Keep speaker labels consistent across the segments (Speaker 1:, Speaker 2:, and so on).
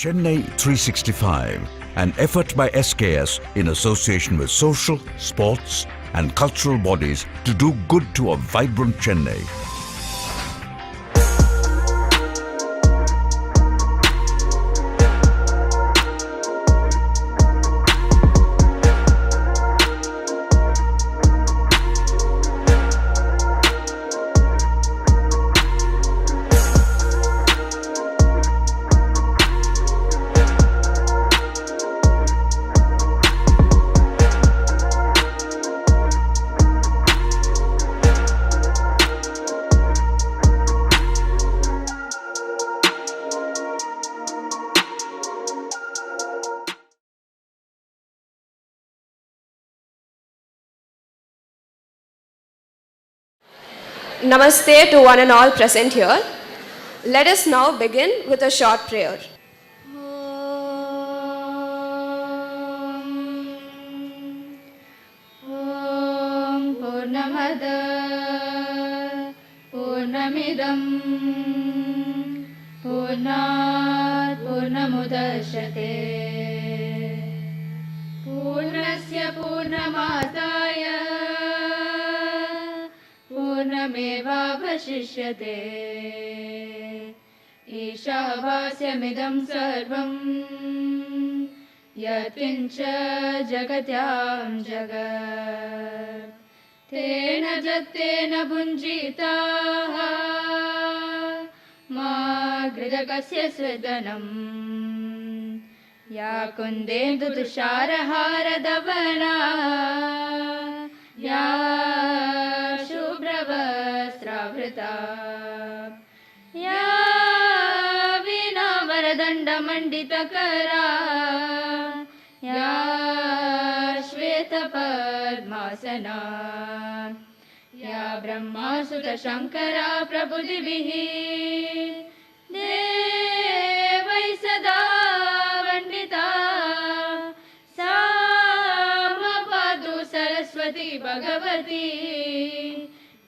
Speaker 1: Chennai 365, an effort by SKS in association with social, sports and cultural bodies to do good to a vibrant Chennai.
Speaker 2: Namaste to one and all present here. Let us now begin with a short prayer.
Speaker 3: Om Purnamada Purnamidam Purnat Purnamudachyate Purnasya Purnamadaya Purnamevavashishyate Ishavasya sarvam Yatkincha Jagatyam Jagat Tena Jattena Bunjitaha Ma Gridakasya Swedanam Ya Kundendu Tusharahara Davana Ya Shubravasravrita Ya Vina Varadanda Manditakara Ya Shveta Padmasana Ya Brahma Sutta Shankara Prabhudivihi Devai Sada Vandita Samapadu Saraswati Bhagavati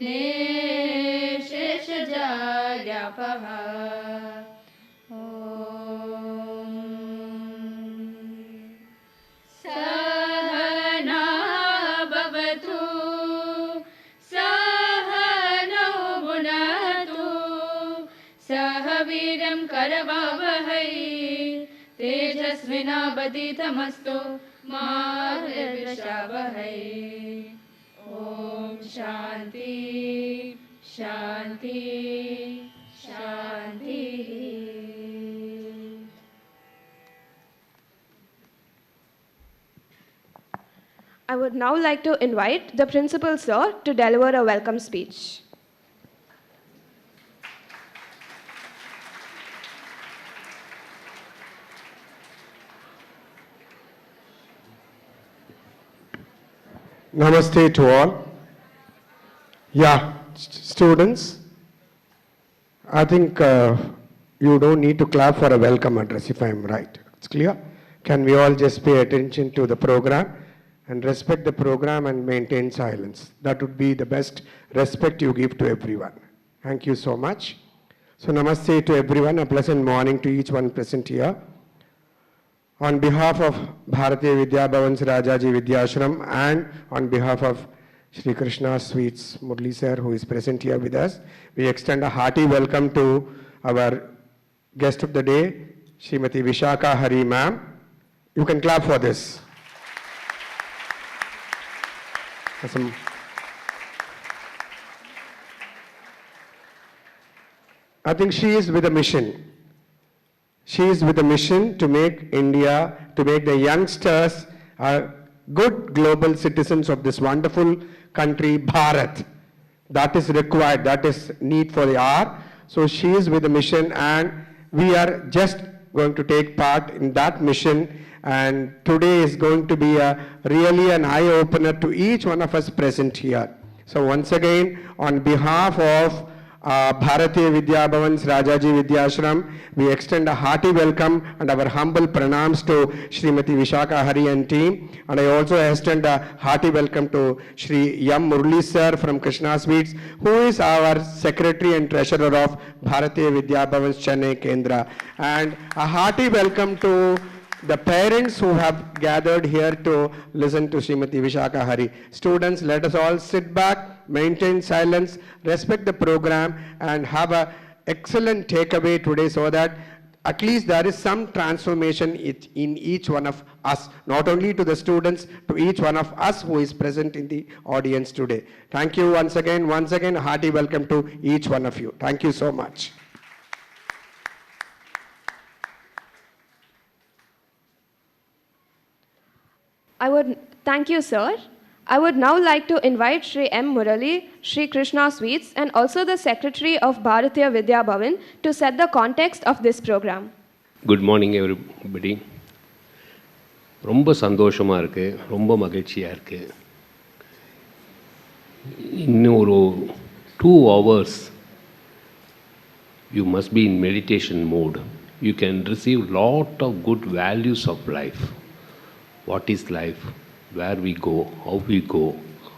Speaker 3: Nesheshajayapaha Om Sahana Bhavatu Sahana Bhunatu Sahaviram Karavavahai Tejasvinabaditamastu Ma Vishavahai Om Shanti Shanti Shanti.
Speaker 2: I would now like to invite the Principal Sir to deliver a welcome speech.
Speaker 4: Namaste to all. Yeah, students, I think you don't need to clap for a welcome address if I am right. It's clear? Can we all just pay attention to the program and respect the program and maintain silence? That would be the best respect you give to everyone. Thank you so much. So namaste to everyone, a pleasant morning to each one present here. On behalf of Bharatiya Vidya Bhavan's Rajaji Vidyashram and on behalf of Sri Krishna Sweets Murali sir, who is present here with us, we extend a hearty welcome to our guest of the day, Srimati Vishakha Hari ma'am. You can clap for this. Awesome. I think she is with a mission. She is with a mission to make India, to make the youngsters good global citizens of this wonderful country, Bharat. That is required, that is need for the hour. So she is with a mission and we are just going to take part in that mission, and today is going to be really an eye-opener to each one of us present here. So once again, on behalf of Bharatiya Vidya Bhavan's Rajaji Vidyashram. We extend a hearty welcome and our humble pranams to Srimati Vishakha Hari and team. And I also extend a hearty welcome to Sri.N.K.Mahadeva Murali sir from Krishna Sweets, who is our secretary and treasurer of Bharatiya Vidya Bhavan's Chennai Kendra. And a hearty welcome to the parents who have gathered here to listen to Srimati Vishakha Hari. Students, let us all sit back, maintain silence, respect the program, and have an excellent takeaway today so that at least there is some transformation in each one of us, not only to the students, to each one of us who is present in the audience today. Thank you once again, a hearty welcome to each one of you. Thank you so much.
Speaker 2: Thank you, sir. I would now like to invite Sri.N.K.Mahadeva Murali, Sri Krishna Sweets, and also the Secretary of Bharatiya Vidya Bhavan to set the context of this program.
Speaker 5: Good morning, everybody. ரொம்ப சந்தோஷமாக இருக்குது, ரொம்ப மகிழ்ச்சியாக இருக்குது. இன்னும் ஒரு 2 hours you must be in meditation mode. You can receive lot of good values of life. What is life? Where we go,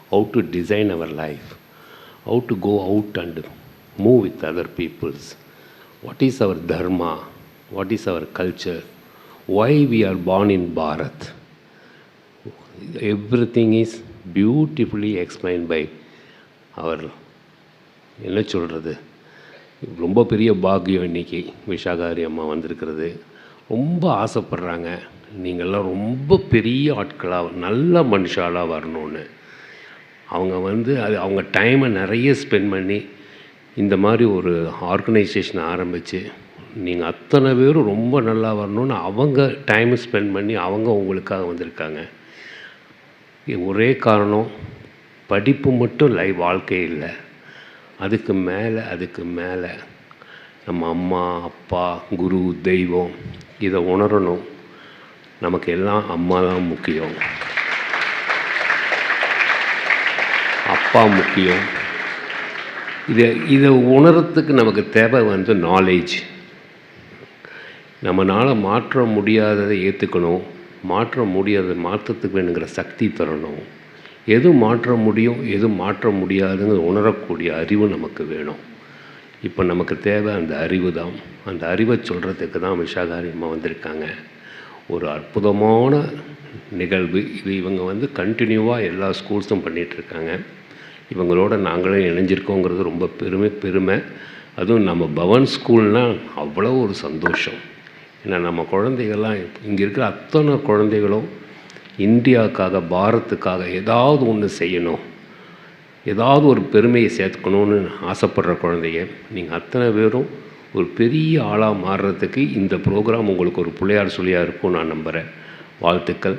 Speaker 5: how to design our life, how to go out and move with other peoples. What is our dharma? What is our culture? Why we are born in Bharat? Everything is beautifully explained by our என்ன சொல்கிறது, ரொம்ப பெரிய பாக்கியம் இன்றைக்கி விஷாகாரி அம்மா வந்திருக்கிறது. ரொம்ப ஆசைப்படுறாங்க நீங்கள்லாம் ரொம்ப பெரிய ஆட்களாக நல்ல மனுஷாலாக வரணும்னு. அவங்க அவங்க டைமை நிறைய ஸ்பெண்ட் பண்ணி இந்த மாதிரி ஒரு ஆர்கனைசேஷன் ஆரம்பித்து நீங்கள் அத்தனை பேரும் ரொம்ப நல்லா வரணும்னு அவங்க டைமை ஸ்பெண்ட் பண்ணி அவங்க உங்களுக்காக வந்திருக்காங்க. ஒரே காரணம், படிப்பு மட்டும் வாழ்க்கை இல்லை, அதுக்கு மேலே நம்ம அம்மா அப்பா குரு தெய்வம் இதை உணரணும். நமக்கு எல்லாம் அம்மா தான் முக்கியம், அப்பா முக்கியம். இதை உணரத்துக்கு நமக்கு தேவை நாலேஜ். நம்மளால் மாற்ற முடியாததை ஏற்றுக்கணும், மாற்ற முடியாததை மாற்றத்துக்கு வேணுங்கிற சக்தி தரணும். எது மாற்ற முடியும் எது மாற்ற முடியாதுங்கிற உணரக்கூடிய அறிவு நமக்கு வேணும். இப்போ நமக்கு தேவை அந்த அறிவு தான். அந்த அறிவை சொல்கிறதுக்கு தான் விஷாகாரி அம்மா வந்திருக்காங்க. ஒரு அற்புதமான நிகழ்வு இது. இவங்க கண்டினியூவாக எல்லா ஸ்கூல்ஸும் பண்ணிகிட்ருக்காங்க. இவங்களோட நாங்களும் இணைஞ்சிருக்கோங்கிறது ரொம்ப பெருமை. அதுவும் நம்ம பவன் ஸ்கூல்னால் அவ்வளோ ஒரு சந்தோஷம். ஏன்னா நம்ம குழந்தைகள்லாம் இங்கே இருக்கிற அத்தனை குழந்தைகளும் இந்தியாவுக்காக பாரத்துக்காக ஏதாவது ஒன்று செய்யணும், ஏதாவது ஒரு பெருமையை சேர்த்துக்கணும்னு ஆசைப்படுற குழந்தைங்க. நீங்கள் அத்தனை பேரும் ஒரு பெரிய ஆளாக மாறுறதுக்கு இந்த ப்ரோக்ராம் உங்களுக்கு ஒரு பிள்ளையார் சொல்லியாக இருக்கும் நான் நம்புகிறேன். வாழ்த்துக்கள்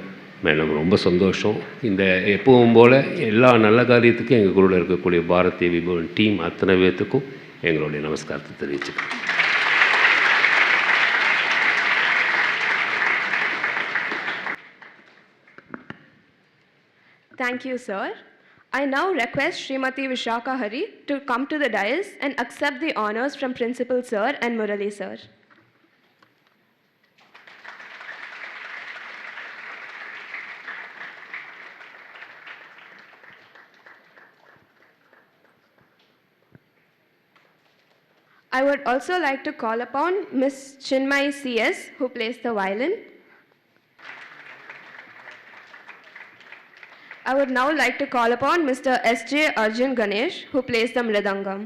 Speaker 5: மேடம், ரொம்ப சந்தோஷம். இந்த எப்பவும் போல் எல்லா நல்ல காரியத்துக்கும் எங்கள் குழுவில் இருக்கக்கூடிய பாரதிய விபவன் டீம் அத்தனை பேர்த்துக்கும் எங்களுடைய நமஸ்காரத்தை தெரிவிச்சுக்கிறேன்.
Speaker 2: Thank you, sir. I now request Srimati Vishakha Hari to come to the dais and accept the honors from Principal Sir and Murali sir. I would also like to call upon Ms. Chinmay CS, who plays the violin. I would now like to call upon Mr. S.J. Arjun Ganesh, who plays the mridangam.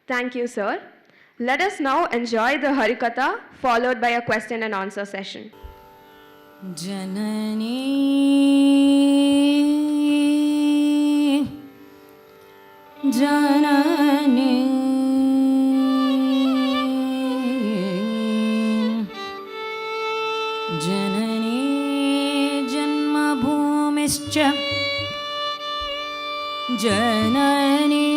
Speaker 2: Thank you, sir. Let us now enjoy the Harikatha, followed by a question and answer session.
Speaker 6: Janani Janani Janani Janmabhumischa Janani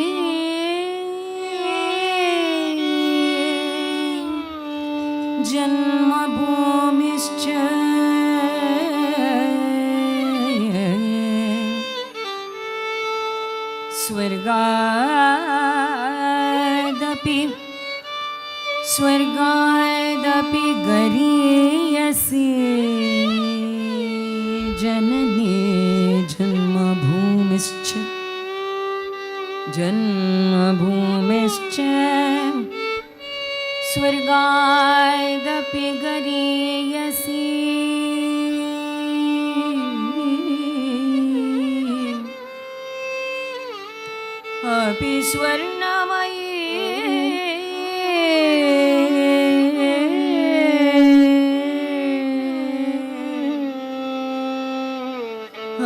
Speaker 6: Janmabhumischa स्वर्गादपि गरीयसी जननी जन्मभूमिश्च स्वर्गादपि गरीयसी अपि स्वर्णमयी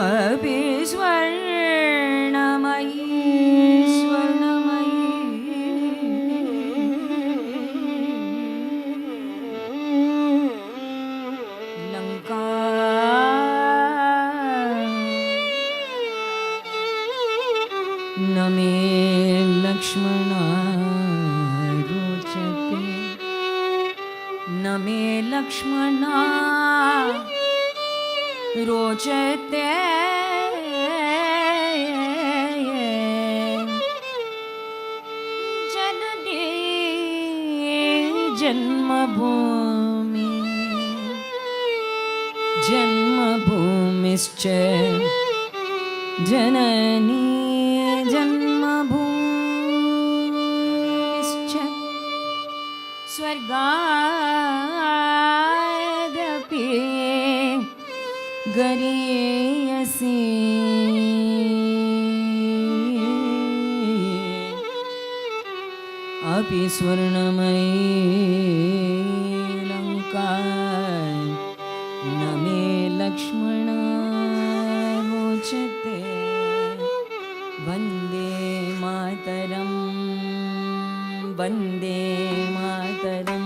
Speaker 6: अपि स्वर्णमयी लङ्का न मे लक्ष्मणा रोचते न मे लक्ष्मणा रोचते जननी जन्मभूमिश्च जननी जन्मभूमिश्च स्वर्गादपि गरीयसी अपि स्वर्णमयी लङ्का न मे लक्ष्मणा रोचते वन्दे मातरं वन्दे मातरं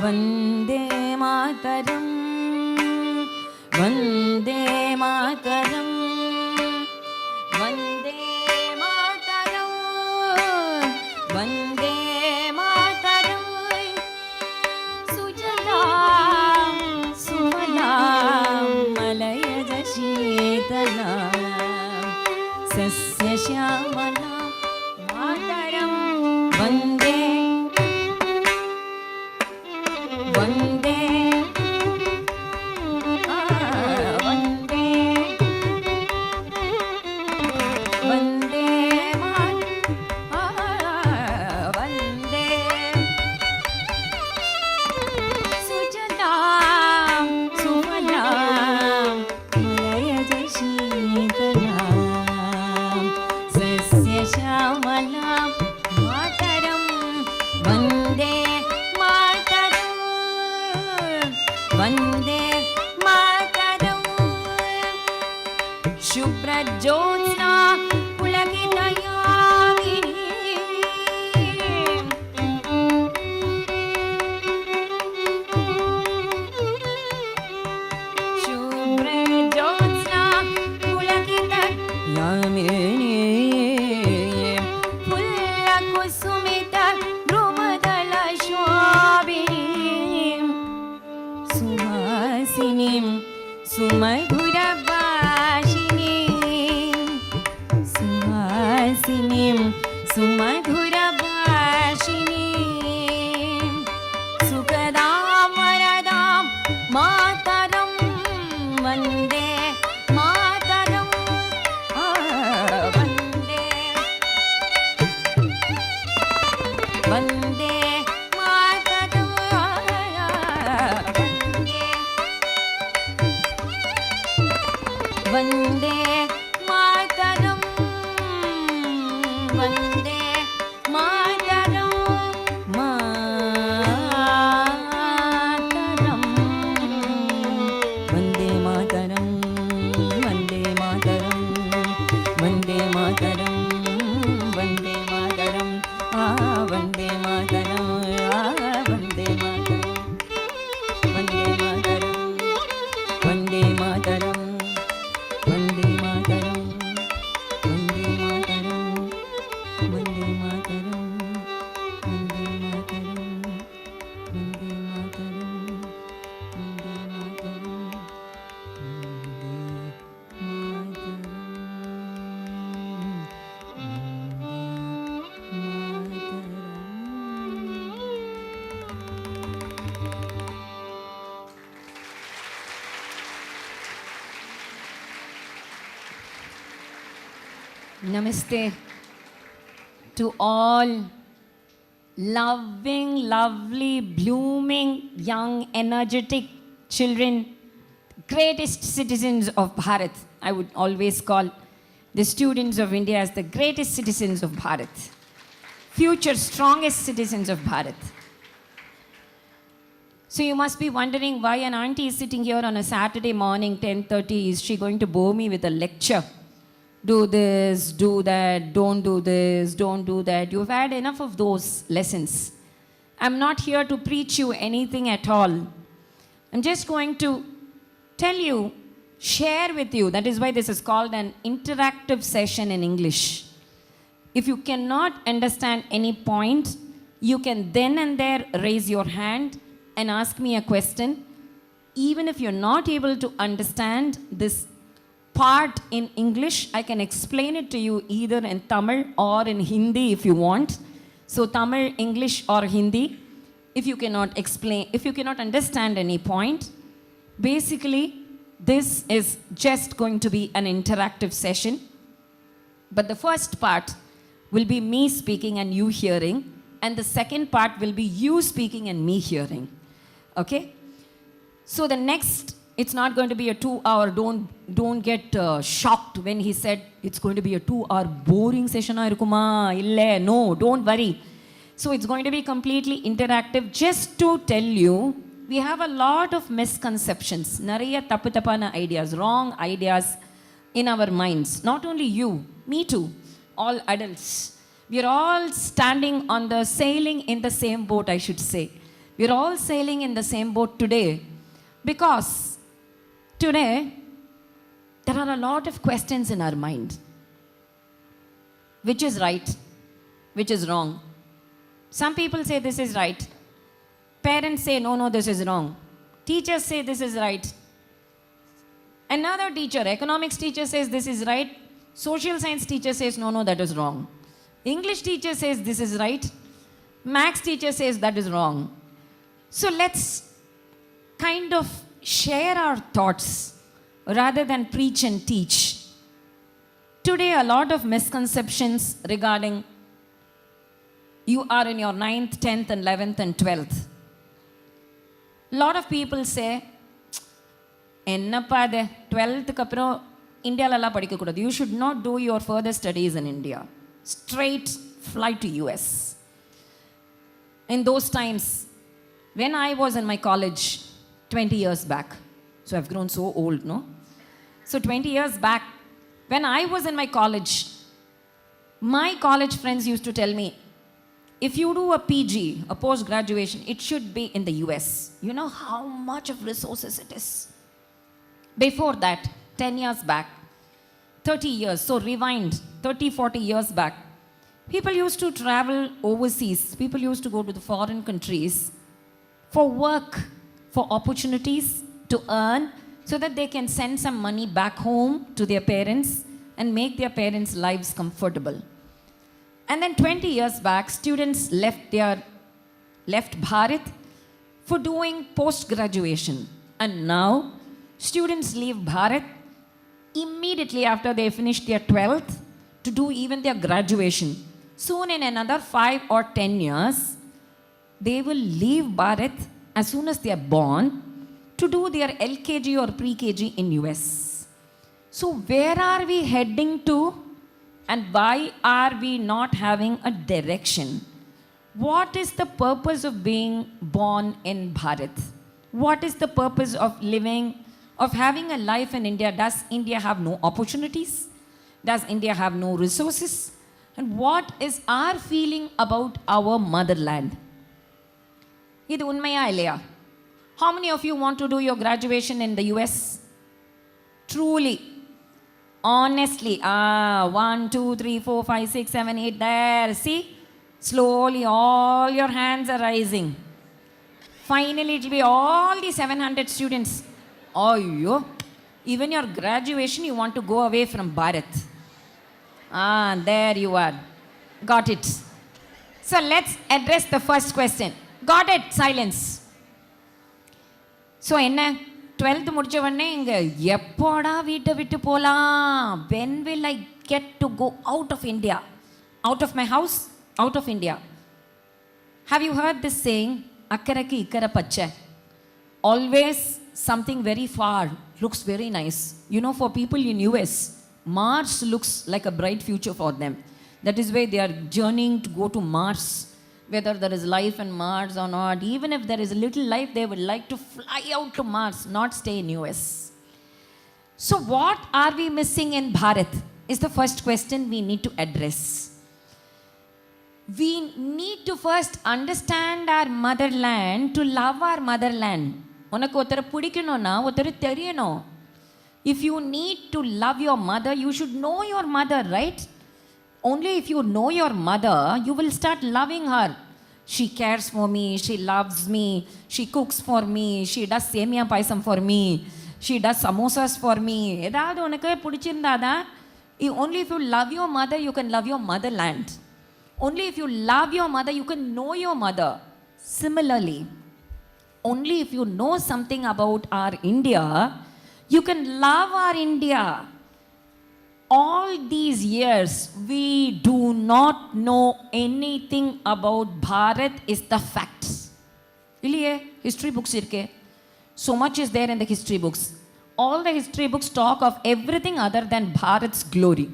Speaker 6: वन्दे मातरं वन्दे मातरं वन्दे मातरं वन्दे मातरं सुजलां सुफलां मलयज शीतलां सस्यश्यामलां मातरं वन्दे वन्दे शुभ्रज्योत्स्ना पुलकितयामिनी शुभ्रज्योत्स्ना पुलकितयामिनी फुल्लकुसुमित द्रुमदलशोभिनीं सुहासिनीं सुमधुरभाषिणीं सुहासिनीं सुमधुरभाषिणीं सुखदां वरदां मातरं वन्दे मातरं वन्दे वन्दे मातरं वन्दे मातरं वन्दे मातरं मातरं वन्दे मातरं वन्दे मातरं वन्दे मातरं वन्दे मातरं वन्दे मातरं वन्दे मातरं वन्दे मातरं वन्दे मातरं वन्दे मातरं वन्दे मातरं वन्दे Namaste to all loving, lovely, blooming, young, energetic children, greatest citizens of Bharat. I would always call the students of India as the greatest citizens of Bharat, future strongest citizens of Bharat. So you must be wondering why an auntie is sitting here on a Saturday morning, 10:30. Is she going to bore me with a lecture? Do this, do that, don't do this, don't do that. You've had enough of those lessons. I'm not here to preach you anything at all. I'm just going to tell you, share with you. That is why this is called an interactive session in English. If you cannot understand any point, you can then and there raise your hand and ask me a question. Even if you're not able to understand this part in English, I can explain it to you either in Tamil or in Hindi if you want. So Tamil, English or Hindi. If you cannot understand any point, basically this is just going to be an interactive session. But the first part will be me speaking and you hearing, and the second part will be you speaking and me hearing. Okay? So the next, it's not going to be a 2-hour, don't get shocked when he said it's going to be a 2-hour boring session. No, don't worry. So it's going to be completely interactive. Just to tell you, we have a lot of misconceptions, nariya tappana ideas, wrong ideas in our minds. Not only you, me too, all adults. We are all standing on the sailing in the same boat, I should say. We are all sailing in the same boat today because today there are a lot of questions in our mind. Which is right? Which is wrong? Some people say this is right. Parents say, no, this is wrong. Teachers say this is right. Another teacher, economics teacher says this is right. Social science teacher says, no, that is wrong. English teacher says this is right. Maths teacher says that is wrong. So let's kind of share our thoughts rather than preach and teach. Today, a lot of misconceptions regarding you are in your 9th, 10th, and 11th, and 12th. A lot of people say, ennappa ade 12th ku appuram India la padikka kudadu. You should not do your further studies in India. Straight fly to US. In those times, when I was in my college 20 years back, so I've grown so old, no? So 20 years back, when I was in my college friends used to tell me, if you do a PG, a post-graduation, it should be in the US. You know how much of resources it is. Before that, 10 years back, 30 years, so rewind, 30, 40 years back, people used to travel overseas. People used to go to the foreign countries for work, for opportunities to earn, so that they can send some money back home to their parents and make their parents' lives comfortable. And then 20 years back, students left Bharat for doing post-graduation. And now, students leave Bharat immediately after they finish their 12th to do even their graduation. Soon in another 5 or 10 years, they will leave Bharat as soon as they are born to do their LKG or pre-KG in US. So where are we heading to, and why are we not having a direction? What is the purpose of being born in Bharat? What is the purpose of living, of having a life in India? Does India have no opportunities? Does India have no resources? And what is our feeling about our motherland? Idu unmaya illaya? How many of you want to do your graduation in the US? Truly, honestly, 1, 2, 3, 4, 5, 6, 7, 8, there, see? Slowly all your hands are rising. Finally, it will be all the 700 students. Oh, even your graduation, you want to go away from Bharat. There you are. Got it. So let's address the first question. Got it? Silence. So, என்ன 12th முடிச்ச உடனே இங்க எப்போடா வீட்டை விட்டு போலாம்? When will I get to go out of India, out of my house, out of India. Have you heard this saying, akkaraki ikkara pacha? Always something very far looks very nice. You know, for people in US, Mars looks like a bright future for them. That is why they are journeying to go to Mars. Whether there is life in Mars or not, even if there is a little life, they would like to fly out to Mars, not stay in US. So what are we missing in Bharat is the first question we need to address. We need to first understand our motherland, to love our motherland. உனக்கு ஒருத்தரை பிடிக்கணும்னா ஒருத்தர் தெரியணும். If you need to love your mother, you should know your mother, right? Only if you know your mother, you will start loving her. She cares for me, she loves me, she cooks for me, she does semia paisam for me, she does samosas for me. ஏதாவது உனக்கு பிடிச்சிருந்தாதான், only if you love your mother, you can love your motherland. Only if you love your mother, you can know your mother. Similarly, only if you know something about our India, you can love our India. All these years, we do not know anything about Bharat is the facts. Illiye, history books irke. So much is there in the history books. All the history books talk of everything other than Bharat's glory.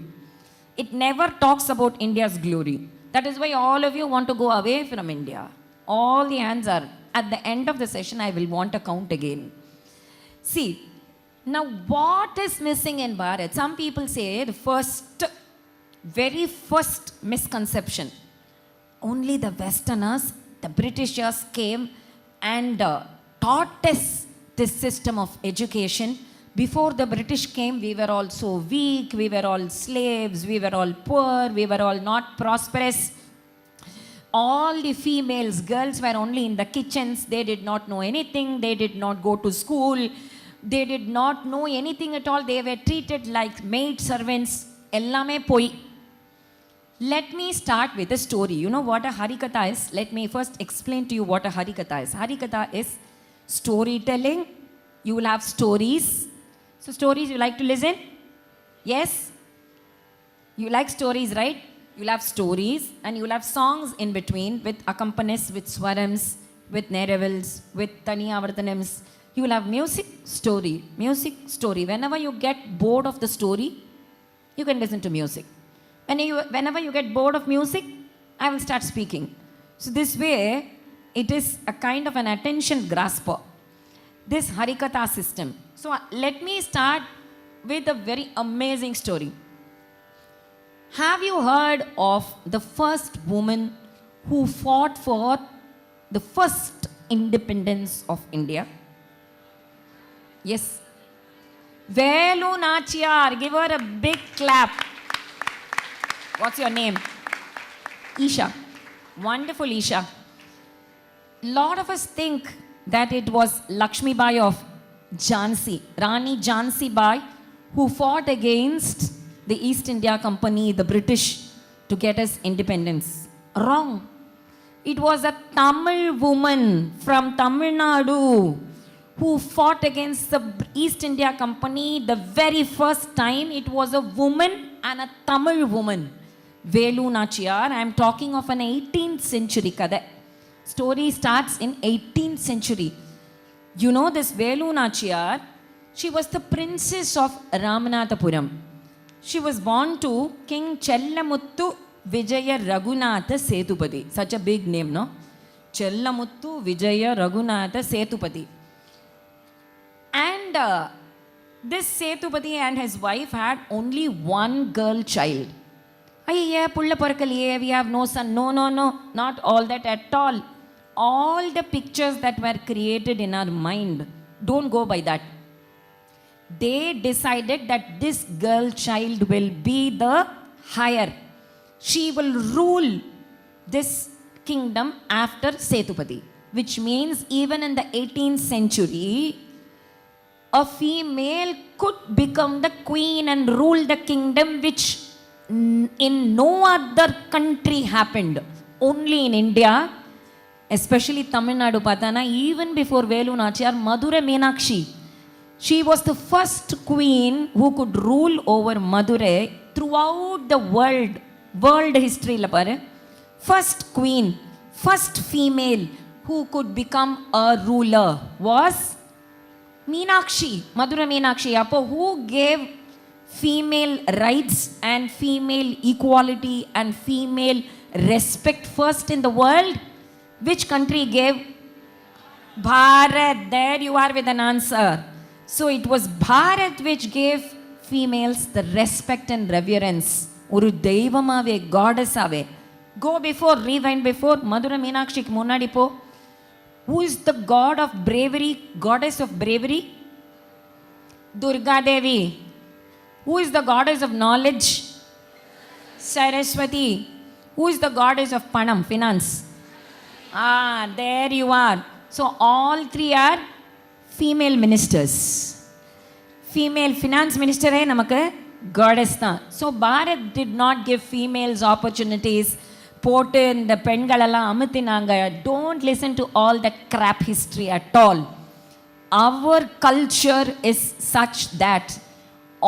Speaker 6: It never talks about India's glory. That is why all of you want to go away from India. All the hands are. At the end of the session, I will want to count again. See, now what is missing in Bharat? Some people say the very first misconception. Only the Westerners, the Britishers came and taught us this system of education. Before the British came, we were all so weak, we were all slaves, we were all poor, we were all not prosperous. All the females, girls were only in the kitchens. They did not know anything. They did not go to school. They did not know anything at all. They were treated like maid servants. Ellame poi. Let me start with a story. You know what a Harikatha is? Let me first explain to you what a Harikatha is. Harikatha is storytelling. You will have stories. So stories, you like to listen? Yes? You like stories, right? You'll have stories and you'll have songs in between with accompanies, with swarams, with neravils, with taniyavartanams. You will have music, story, music, story. Whenever you get bored of the story, you can listen to music. Whenever you get bored of music, I will start speaking. So this way, it is a kind of an attention grasper, this Harikatha system. So let me start with a very amazing story. Have you heard of the first woman who fought for the first independence of India? Yes. Velu Nachiyar. Give her a big clap. What's your name? Isha. Wonderful, Isha. Lot of us think that it was Lakshmi Bai of Jhansi, Rani Jhansi Bai, who fought against the East India Company, the British, to get us independence. Wrong. It was a Tamil woman from Tamil Nadu who fought against the East India Company the very first time. It was a woman and a Tamil woman. Velu Nachiyar. I am talking of an 18th century kada. Story starts in 18th century. You know this Velu Nachiyar, she was the princess of Ramanathapuram. She was born to King Chellamuttu Vijaya Raghunatha Setupati. Such a big name, no? Chellamuttu Vijaya Raghunatha Setupati. And this Setupati and his wife had only one girl child. Ayya, pulla parakaliye, we have no son. No, not all that at all. All the pictures that were created in our mind, don't go by that. They decided that this girl child will be the higher. She will rule this kingdom after Setupati, which means even in the 18th century, a female could become the queen and rule the kingdom, which in no other country happened. Only in India, especially Tamil Nadu Patana, even before Velu Nachiyar, Madurai Meenakshi, she was the first queen who could rule over Madurai throughout the world history la paru, first queen, first female who could become a ruler was Meenakshi, Madura Meenakshi. Appo who gave female rights and female equality and female respect first in the world? Which country gave? Bharat. There you are with an answer. So it was Bharat which gave females the respect and reverence. Oru deivamave, goddess ave. Go before, rewind before, Madura Meenakshi ku munnadi po. Who is the god of bravery, goddess of bravery? Durga Devi. Who is the goddess of knowledge? Saraswati. Who is the goddess of Panam, finance? There you are. So all three are female ministers. Female finance minister hai namakku goddess tha. So Bharat did not give females opportunities. போட்டு இந்த பெண்களெல்லாம் அமுத்தினாங்க. Don't listen to all the crap history at all. Our culture is such that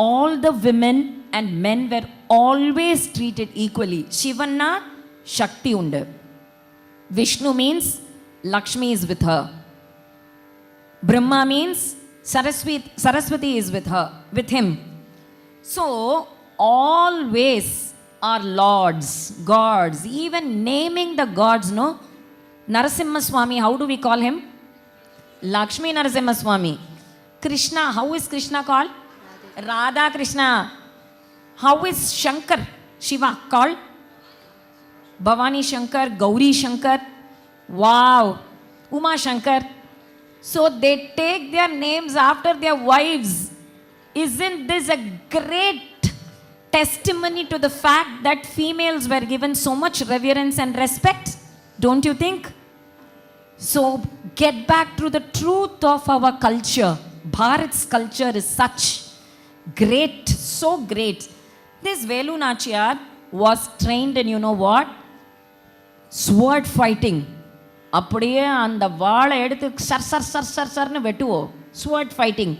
Speaker 6: all the women and men were always treated equally. Shivanna Shakti undu. Vishnu means Lakshmi is with her. Brahma means Saraswati is with her, with him. So always are lords, gods, even naming the gods, no? Narasimha Swami, how do we call him? Lakshmi Narasimha Swami. Krishna, how is Krishna called? Radha Krishna. How is Shankar, Shiva called? Bhavani Shankar, Gauri Shankar. Wow. Uma Shankar. So they take their names after their wives. Isn't this a great testimony to the fact that females were given so much reverence and respect? Don't you think? So get back to the truth of our culture. Bharat's culture is such great, so great. This Velu Nachiyar was trained in, you know what? Sword fighting. அப்படியே அந்த வாளை எடுத்து சர்னு வெட்டுவோம். Sword fighting.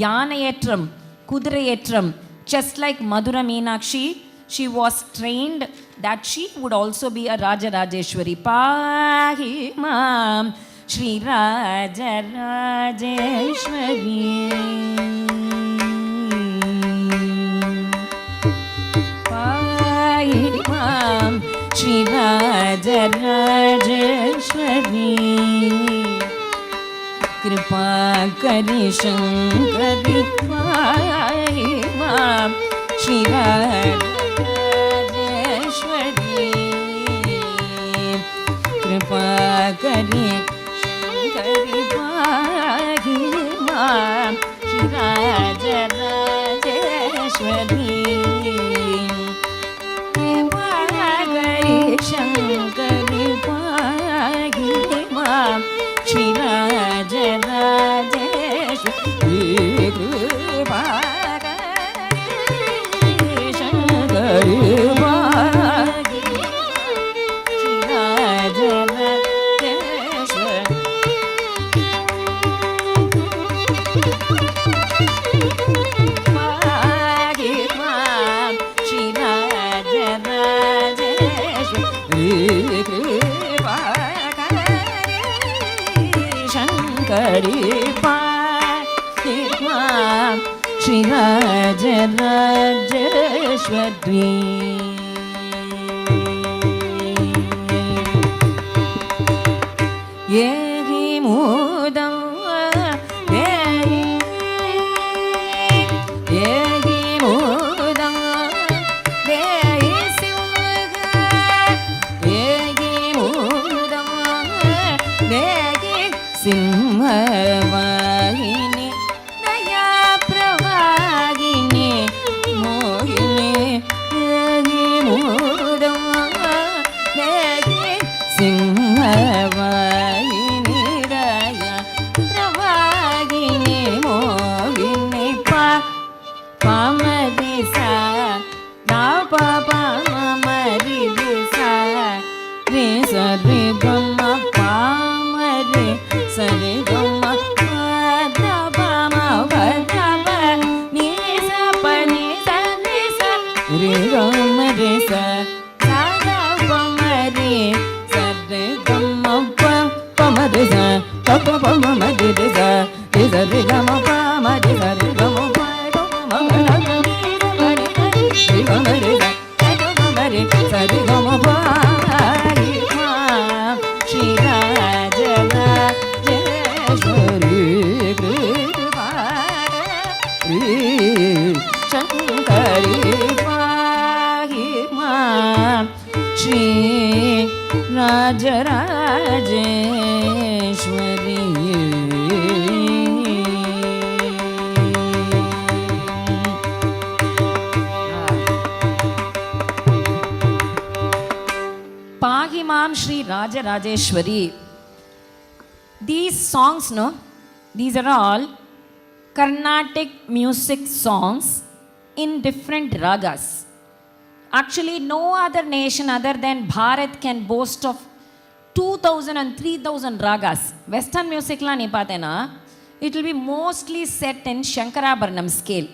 Speaker 6: யானை ஏற்றம், குதிரை ஏற்றம். Just like Madura Meenakshi, she was trained that she would also be a Raja Rajeshwari. Pahi Mam Shri Raja Rajeshwari. Pahi Mam Shri Raja Rajeshwari. Kripa kari Shankari Pahi Mam Shri Rajeshwari. Kripa kari Shankari Pahi Mam Shri Raja Rajeshwari. Kripa kari Shankari Pahi Mam Shri Raja Rajeshwari. Kripa kari Shankari Pahi Shri Raja Rajeshwari. Pahi Mam Shri Raja Rajeshwari. Kripa Shankari Pahi Mam Shri Raja Rajeshwari. Yehi mudam yehi mudam yehi simha yehi mudam yehi simha vahini daya pravagini mohini yehi mudam yehi simha vahini daya pravagini mohini pamadisa da pa pa mari disa re sa re ga ma pa mari sa re ga ma da pa ma pa da pa ni sa pa ni sa Shri Rajarajeshwari. Pahimam Shri Rajarajeshwari. These songs, no, these are all Carnatic music songs in different ragas. Actually, no other nation other than Bharat can boast of 2000 and 3000 ragas. Western music la ni paatena, it will be mostly set in Shankarabharanam scale.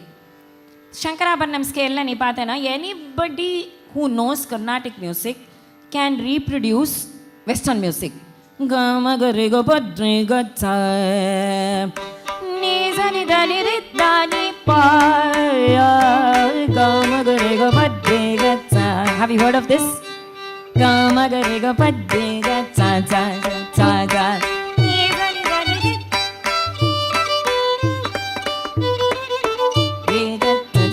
Speaker 6: Shankarabharanam scale la ni paatena, anybody who knows Carnatic music can reproduce Western music. Gama gare go padre ga tha ni za ni da ni ri da ni pa ya gama gare go padre ga tha. Have you heard of this? Gama gare go padre ga tha tha tha tha ni za ni da ni ri da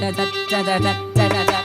Speaker 6: da da da da da da da da.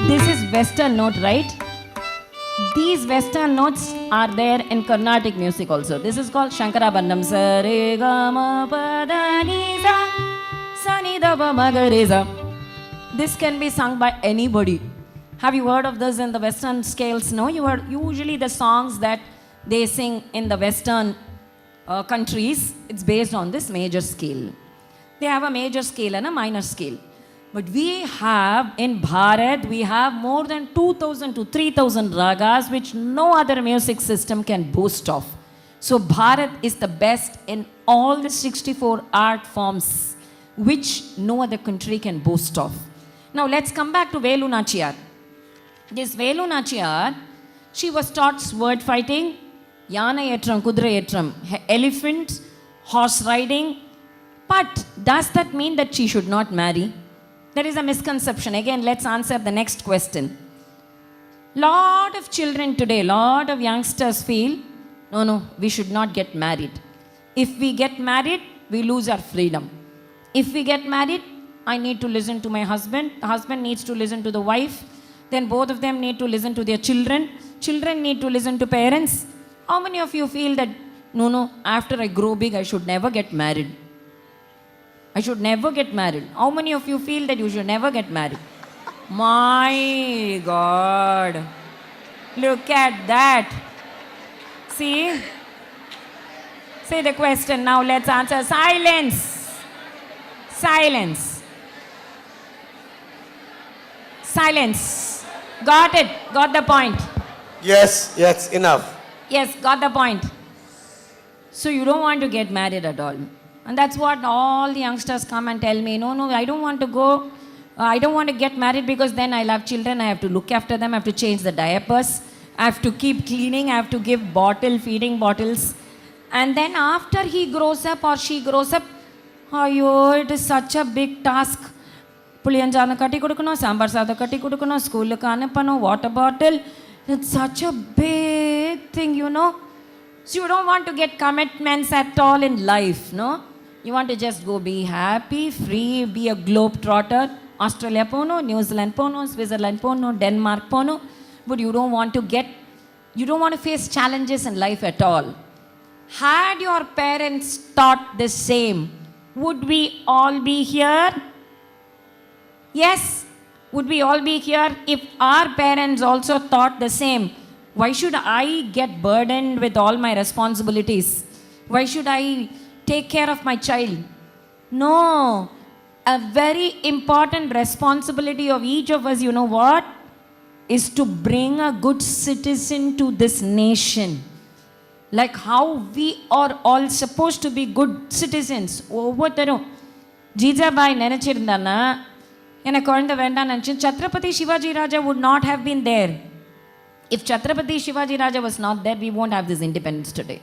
Speaker 6: This is Western note, right? These Western notes are there in Carnatic music also. This is called Shankarabharanam. Sa re ga ma pa da ni sa sa ni da pa ma ga re sa. This can be sung by anybody. Have you heard of this in the Western scales? No, you heard usually the songs that they sing in the Western countries. It's based on this major scale. They have a major scale and a minor scale. But we have, in Bharat, we have more than 2,000 to 3,000 ragas which no other music system can boast of. So Bharat is the best in all the 64 art forms which no other country can boast of. Now let's come back to Velu Nachiyar. This Velu Nachiyar, she was taught sword fighting, Yana Yetram, Kudra Yetram, elephant, horse riding. But does that mean that she should not marry? There is a misconception. Again, let's answer the next question. Lot of children today, lot of youngsters feel, no, we should not get married. If we get married, we lose our freedom. If we get married, I need to listen to my husband. The husband needs to listen to the wife. Then both of them need to listen to their children. Children need to listen to parents. How many of you feel that, no, after I grow big, I should never get married? I should never get married. How many of you feel that you should never get married? My God. Look at that. See? Say the question. Now let's answer. Silence. Silence. Silence. Got it. Got the point.
Speaker 4: Yes, enough.
Speaker 6: Yes, got the point. So you don't want to get married at all. And that's what all the youngsters come and tell me. No, I don't want to go. I don't want to get married because then I'll have children. I have to look after them. I have to change the diapers. I have to keep cleaning. I have to give feeding bottles. And then after he grows up or she grows up, it is such a big task. Puliyanjana katti kodukano, sambar sada katti kodukano, school ku anupano, water bottle. It's such a big thing, So you don't want to get commitments at all in life, no? You want to just go be happy, free, be a globe-trotter. Australia pono, New Zealand pono, Switzerland pono, Denmark pono. But you don't want to face challenges in life at all. Had your parents taught the same, would we all be here? Yes, would we all be here if our parents also taught the same? Why should I get burdened with all my responsibilities? Why should I take care of my child? No. A very important responsibility of each of us, is to bring a good citizen to this nation. like how we are all supposed to be good citizens. ஒவ்வொருத்தரும் ஜிஜாபாய் நினச்சிருந்தான்னா எனக்கு குழந்தை வேண்டாம்னு நினச்சி சத்ரபதி சிவாஜி ராஜா would not have been there. If Chhatrapati Shivaji Raja was not there, we won't have this independence today.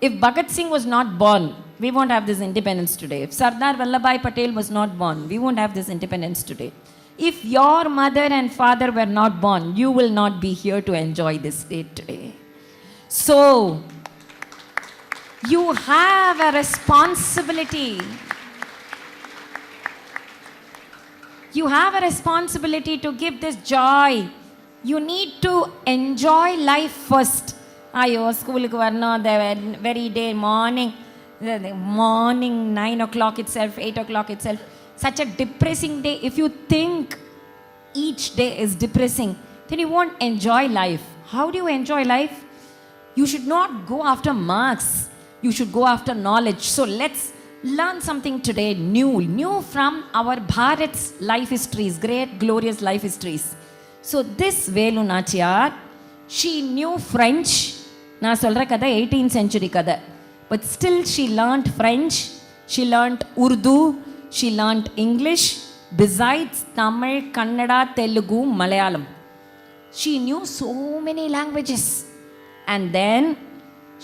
Speaker 6: If Bhagat Singh was not born, we won't have this independence today. If Sardar Vallabhbhai Patel was not born, we won't have this independence today. If your mother and father were not born, you will not be here to enjoy this day today. So, you have a responsibility. You have a responsibility to give this joy. You need to enjoy life first. Ayo, school ku varno, the very day, morning 9 o'clock itself, 8 o'clock itself. Such a depressing day. If you think each day is depressing, then you won't enjoy life. How do you enjoy life? You should not go after marks. You should go after knowledge. So let's learn something today new from our Bharat's life histories, great glorious life histories. So this Velu Nachiyar, she knew French. நான் சொல்கிற கதை 18th century கதை. But still she learned French, she learned Urdu, she learned English, besides Tamil, Kannada, Telugu, Malayalam. She knew so many languages. And then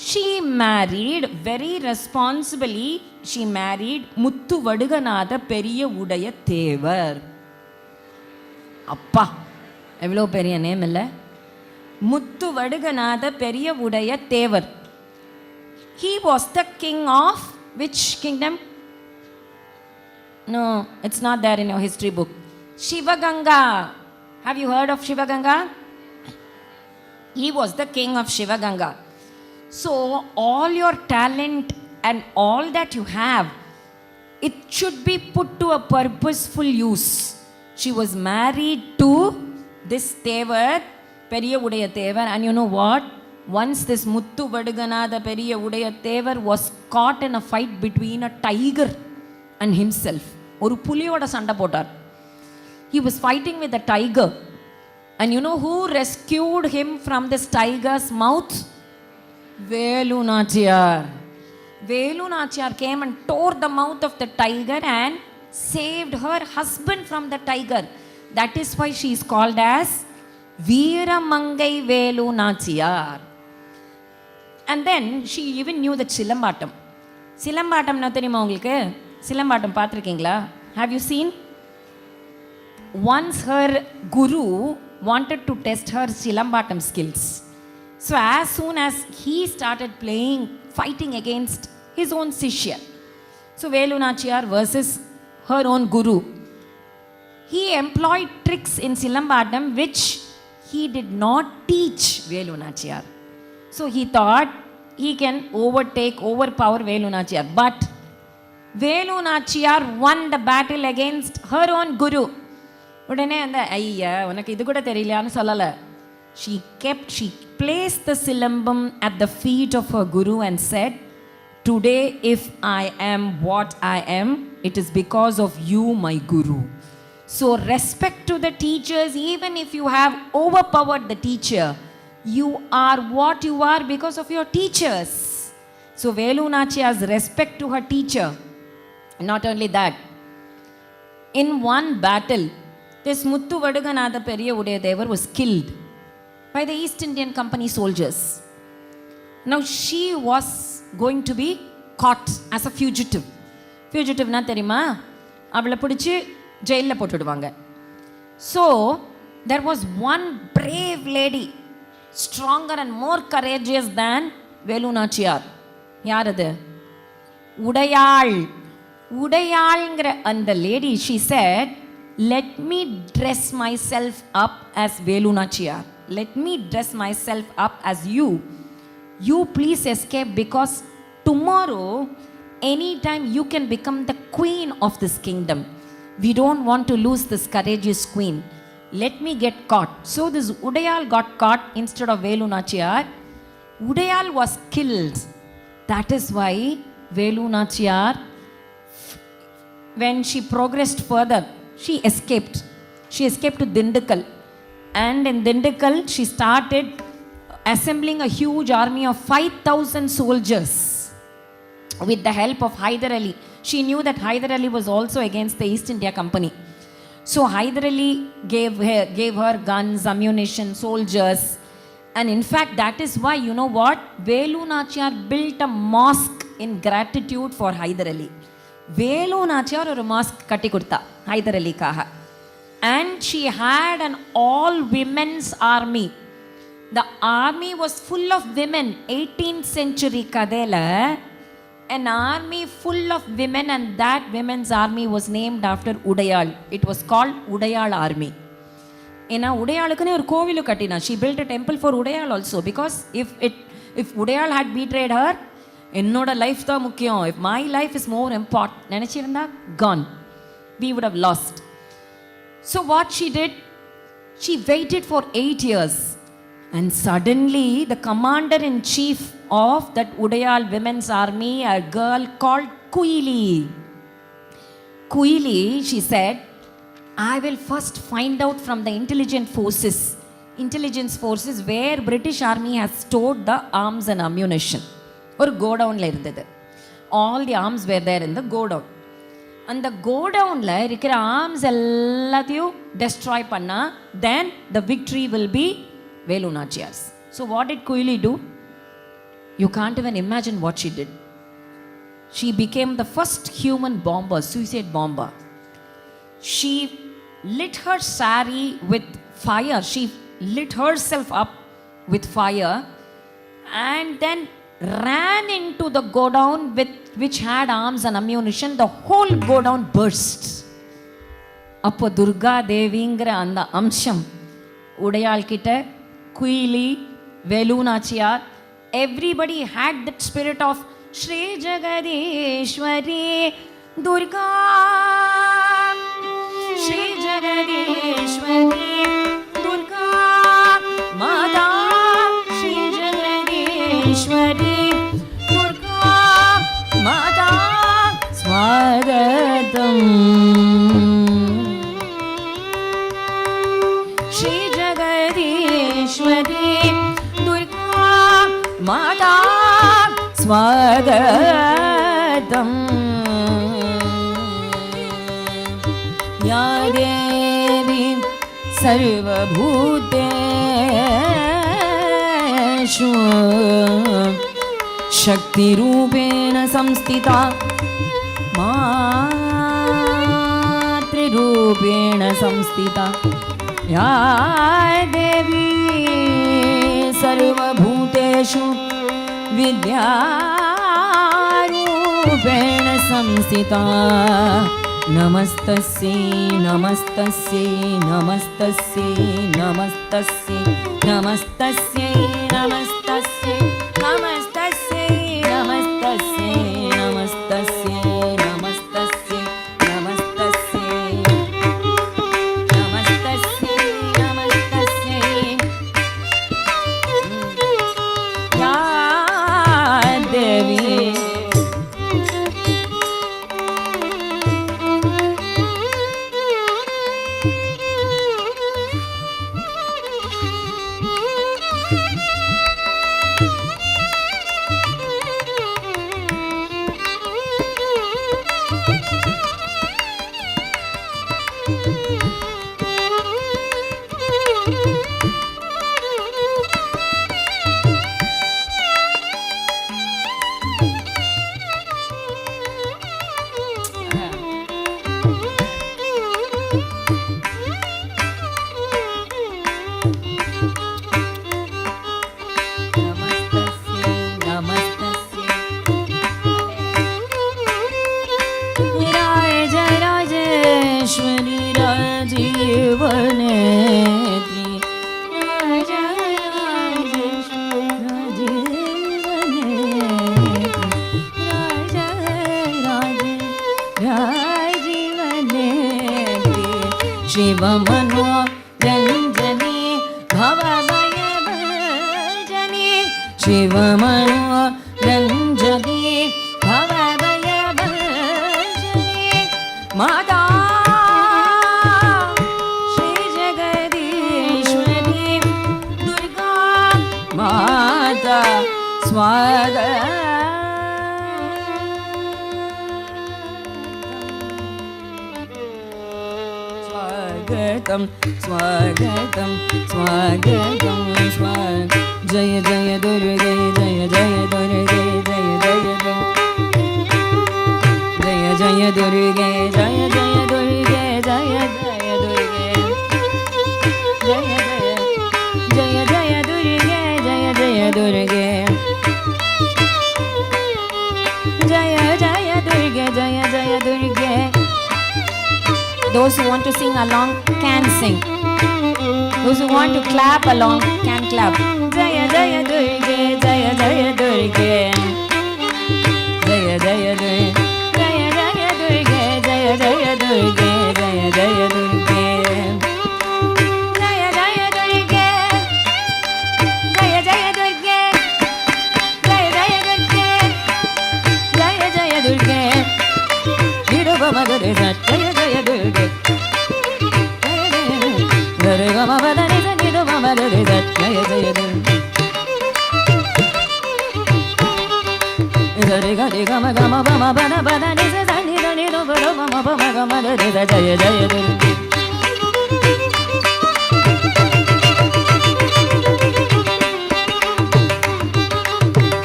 Speaker 6: she married, very responsibly, she married Muthu Vaduganatha Periya Udaya Thevar. அப்பா எவ்வளோ பெரிய name இல்லை. முத்து வடுகநாத பெரிய உடைய தேவர். He was the king of which kingdom? No, it's not there in your history book. Shivaganga. Have you heard of Shivaganga? He was the king of Shivaganga. So all your talent and all that you have, it should be put to a purposeful use. She was married to this Tevar, Periya Udaya Tevar, and you know what? Once this Muthu Vaduganatha Periya Udaya Tevar was caught in a fight between a tiger and himself. Oru puliyoda sanda potar. He was fighting with a tiger. And you know who rescued him from this tiger's mouth? Velu Nachiyar. Velu Nachiyar came and tore the mouth of the tiger and saved her husband from the tiger. That is why she is called as Veeramangai Velu Nachiyar. And then she even knew that Silambatam. Silambatam na theriyuma ungalku? Silambatam paathirukingla? Have you seen? Once her guru wanted to test her Silambatam skills. So as soon as he started playing, fighting against his own Sishya. So Velu Nachiyar versus her own guru. He employed tricks in Silambatam which he did not teach Velu Nachiyar. So he thought he can overpower Velu Nachiyar. But Velu Nachiyar won the battle against her own guru. உடனே அந்த ஐயா உனக்கு இது கூட தெரியலையான்னு சொல்லலை. She placed the silambam at the feet of her guru and said, today if I am what I am, it is because of you, my guru. So respect to the teachers. Even if you have overpowered the teacher, you are what you are because of your teachers. So Velu Nachiyar's respect to her teacher. Not only that, in one battle, this Muthu Vaduganatha Periya Udaya Thevar was killed by the East Indian Company soldiers. Now she was going to be caught as a fugitive. Fugitive na theriyuma? Avla pidichu jail la pottuduvanga. So there was one brave lady, stronger and more courageous than Velu Nachiyar. Yaar adu? Udayal. Udayalngra and the lady, she said, let me dress myself up as Velu Nachiyar. Let me dress myself up as you. You please escape, because tomorrow, anytime you can become the queen of this kingdom. We don't want to lose this courageous queen. Let me get caught. So this Udayal got caught instead of Velu Nachiyar. Udayal was killed. That is why Velu Nachiyar, when she progressed further, she escaped. She escaped to Dindigul. And in Dindigul, she started assembling a huge army of 5,000 soldiers with the help of Hyder Ali. She knew that Hyder Ali was also against the East India Company. So Hyder Ali gave her guns, ammunition, soldiers. And in fact, that is why, you know what? Velu Nachiyar built a mosque in gratitude for Hyder Ali. Velu Nachiyar or a mosque katti kudta, Hyder Ali kaha. And she had an all-women's army. The army was full of women. 18th century kadela, an army full of women, and that women's army was named after Udayal. It was called Udayal Army. In a Udayalukane or kovilu katina. She built a temple for Udayal also, because if Udayal had betrayed her, ennoda life tha mukkiyam. If my life is more important, nenachirunda, gone. We would have lost. So what she did, she waited for 8 years. And suddenly, the commander-in-chief of that Udayal women's army, a girl called Kuili. Kuili, she said, I will first find out from the intelligence forces where British army has stored the arms and ammunition. Or godown la irundhathu. All the arms were there in the godown. And the godown la irukira arms ellathaiyum destroy panna, then the victory will be Velu Nachiyar's. So what did Kuili do? You can't even imagine what she did. She became the first human bomber, suicide bomber. She lit her sari with fire. She lit herself up with fire and then ran into the godown which had arms and ammunition. The whole godown burst. Appo Durga Devingra anda amsham Udayal kitta, Kuili, Velu Nachiyar, everybody had that spirit of Shri Jagadeshwari Durga, Shri Jagadeshwari Durga Mata, Shri Jagadeshwari Durga Mata Swagatam, Shri Jagadeshwari Durga Mata Swagatam, Ya Devi Sarvabhuteshu Shakti Rupena Samstita Matri Rupena Samstita, Ya Devi Sarvabhuteshu Vidyarupena Samstita, Namastasye, Namastasye, Namastasye, Namastasye, Namastasye, Namastasye, Namastasye, Namastasye, Namastasye, Namastasye, Namastasye, Namastasye, Namastasye, Ya Devi. swagatam, swagatam, swagatam, swagatam. Jaya Jaya Durga, Jaya Jaya Durga, Jaya Jaya Durga. Jaya Jaya Durga, Jaya Jaya Durga, Jaya Jaya Durga. Jaya Jaya, Jaya Jaya Durga, Jaya Jaya Durga. Jaya Jaya Durga, Jaya Jaya Durga. Those who want to sing along can sing. Those who want to clap along can clap. Jaya Jaya Durga, Jaya Jaya Durga. Jaya Jaya Durga, Jaya Jaya Durga, Jaya Jaya Durga, Jaya Jaya Durga. Jaya Jaya Durga, Jaya Jaya Durga, Jaya Jaya Durga, Jaya Jaya Durga. Nirubama Durga, Jaya Jaya Durga. Durga Mama Durga, Nirubama Durga, Jaya Jaya Durga. Durga Durga Mama Mama Bana Bana Nisa Sani Dani Durga Mama Mama Mama Durga Jaya Jaya Durga.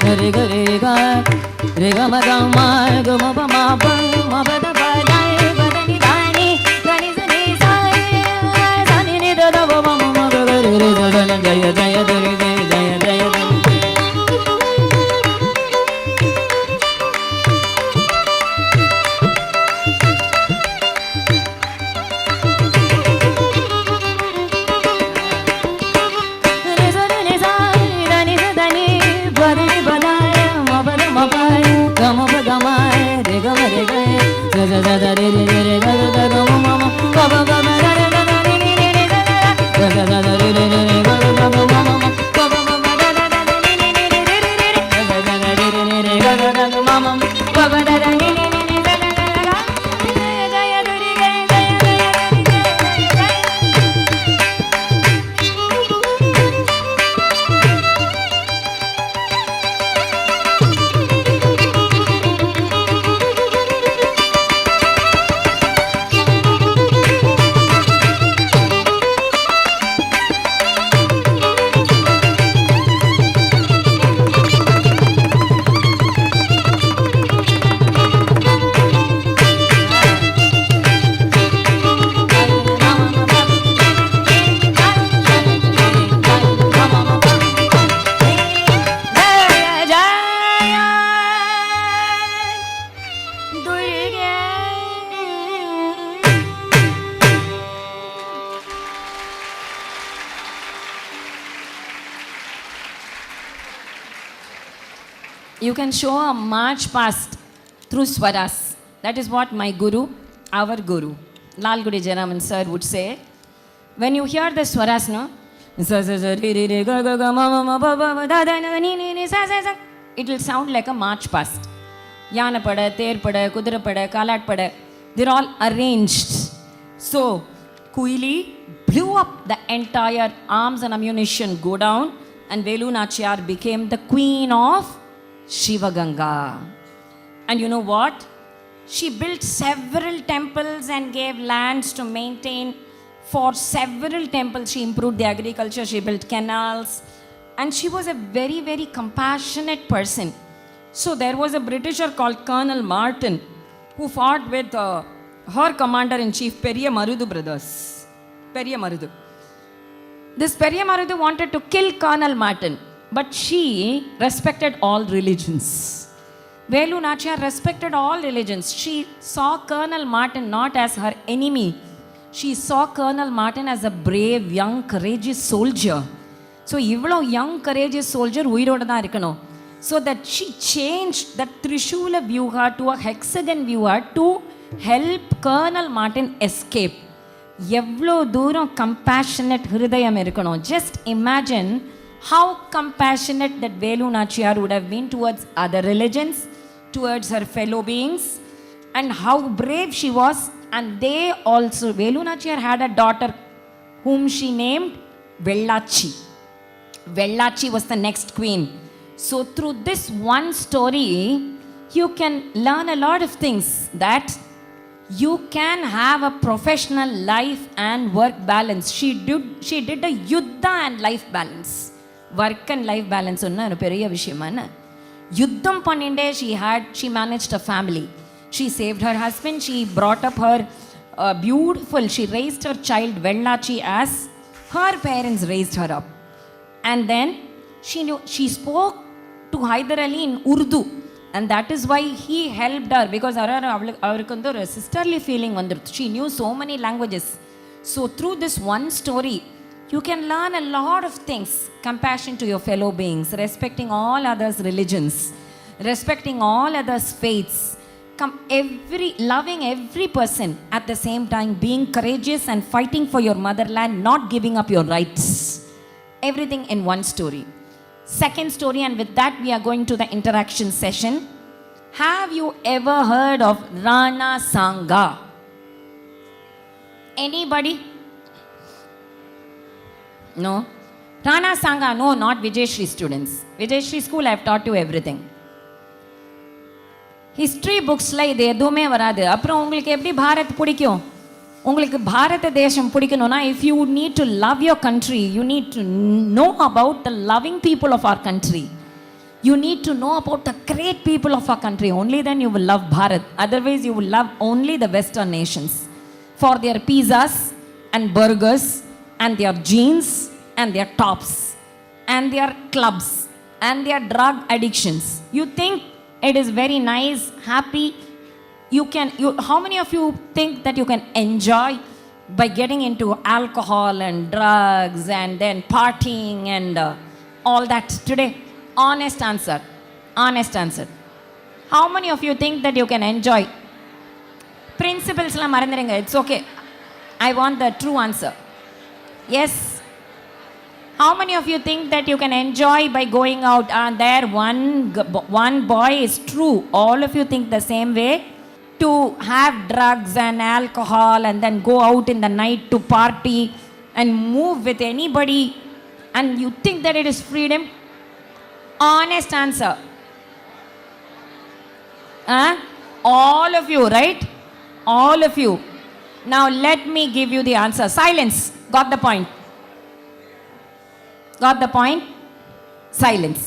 Speaker 6: Durga Durga Durga Mama Mama Gama Mama Mama Bana Bana Bani Dani Dani Sani Sai Sani Ni Durga Mama Mama Durga Durga Jaya Jaya Durga Jaya Jaya Durga. You can show a march past through swaras. That is what my guru, our guru, Lalgudi Jaraman sir would say. When you hear the swaras, no? It will sound like a march past. Yana pada, ter pada, kudra pada, kalat pada. They're all arranged. So, Kuili blew up the entire arms and ammunition go down, and Velu Nachiyar became the queen of Shivaganga. And you know what? She built several temples and gave lands to maintain for several temples. She improved the agriculture, she built canals, and she was a very, very compassionate person. So there was a Britisher called Colonel Martin who fought with her commander-in-chief, Periya Marudu brothers. Periya Marudu. This Periya Marudu wanted to kill Colonel Martin, but she respected all religions. Velu Nachiyar respected all religions. She saw Colonel Martin not as her enemy. She saw Colonel Martin as a brave, young, courageous soldier. So, ivlo young, courageous soldier, uiroda da irukano. So that she changed that Trishula Vyuha to a hexagon Vyuha to help Colonel Martin escape. Evlo dooram compassionate hridayam irukano. Just imagine how compassionate that Velu Nachiyar would have been towards other religions, towards her fellow beings, and how brave she was. And they also, Velu Nachiyar had a daughter whom she named Vellachi. Vellachi was the next queen. So through this one story, you can learn a lot of things, that You can have a professional life and work balance. She did a yuddha and life balance. Work and life balance onna oru periya vishayamana. Yuddham panninde she managed a family. She saved her husband, she brought up her beautiful, she raised her child Vellachi as her parents raised her up. And then she spoke to Hyder Ali in Urdu. And that is why he helped her, because avarukku a sisterly feeling vandiruthu. She knew so many languages. So through this one story, you can learn a lot of things. Compassion to your fellow beings, respecting all others' religions, respecting all others' faiths, loving every person at the same time, being courageous and fighting for your motherland, not giving up your rights. Everything in one story. Second story, and with that we are going to the interaction session. Have you ever heard of Rana Sanga? Anybody? No? Rana Sanga, no, not Vijayshri students. Vijayshri school, I have taught you everything. History books la இது எதுவுமே வராது. அப்புறம் உங்களுக்கு எப்படி பாரத் பிடிக்கும்? உங்களுக்கு பாரத தேசம் பிடிக்கணும்னா, if you need to love your country, you need to know about the loving people of our country. You need to know about the great people of our country. Only then you will love Bharat. Otherwise you will love only the Western nations for their pizzas and burgers and their jeans and their tops and their clubs and their drug addictions. You think it is very nice, happy. How many of you think that you can enjoy by getting into alcohol and drugs and then partying and all that today? Honest answer. Honest answer. How many of you think that you can enjoy? Principles la marandirunga. It's okay. I want the true answer. Yes. How many of you think that you can enjoy by going out? There one boy is true. All of you think the same way. To have drugs and alcohol and then go out in the night to party and move with anybody, and you think that it is freedom? Honest answer. All of you, right? All of you. Now let me give you the answer. Silence. Got the point? Got the point? Silence.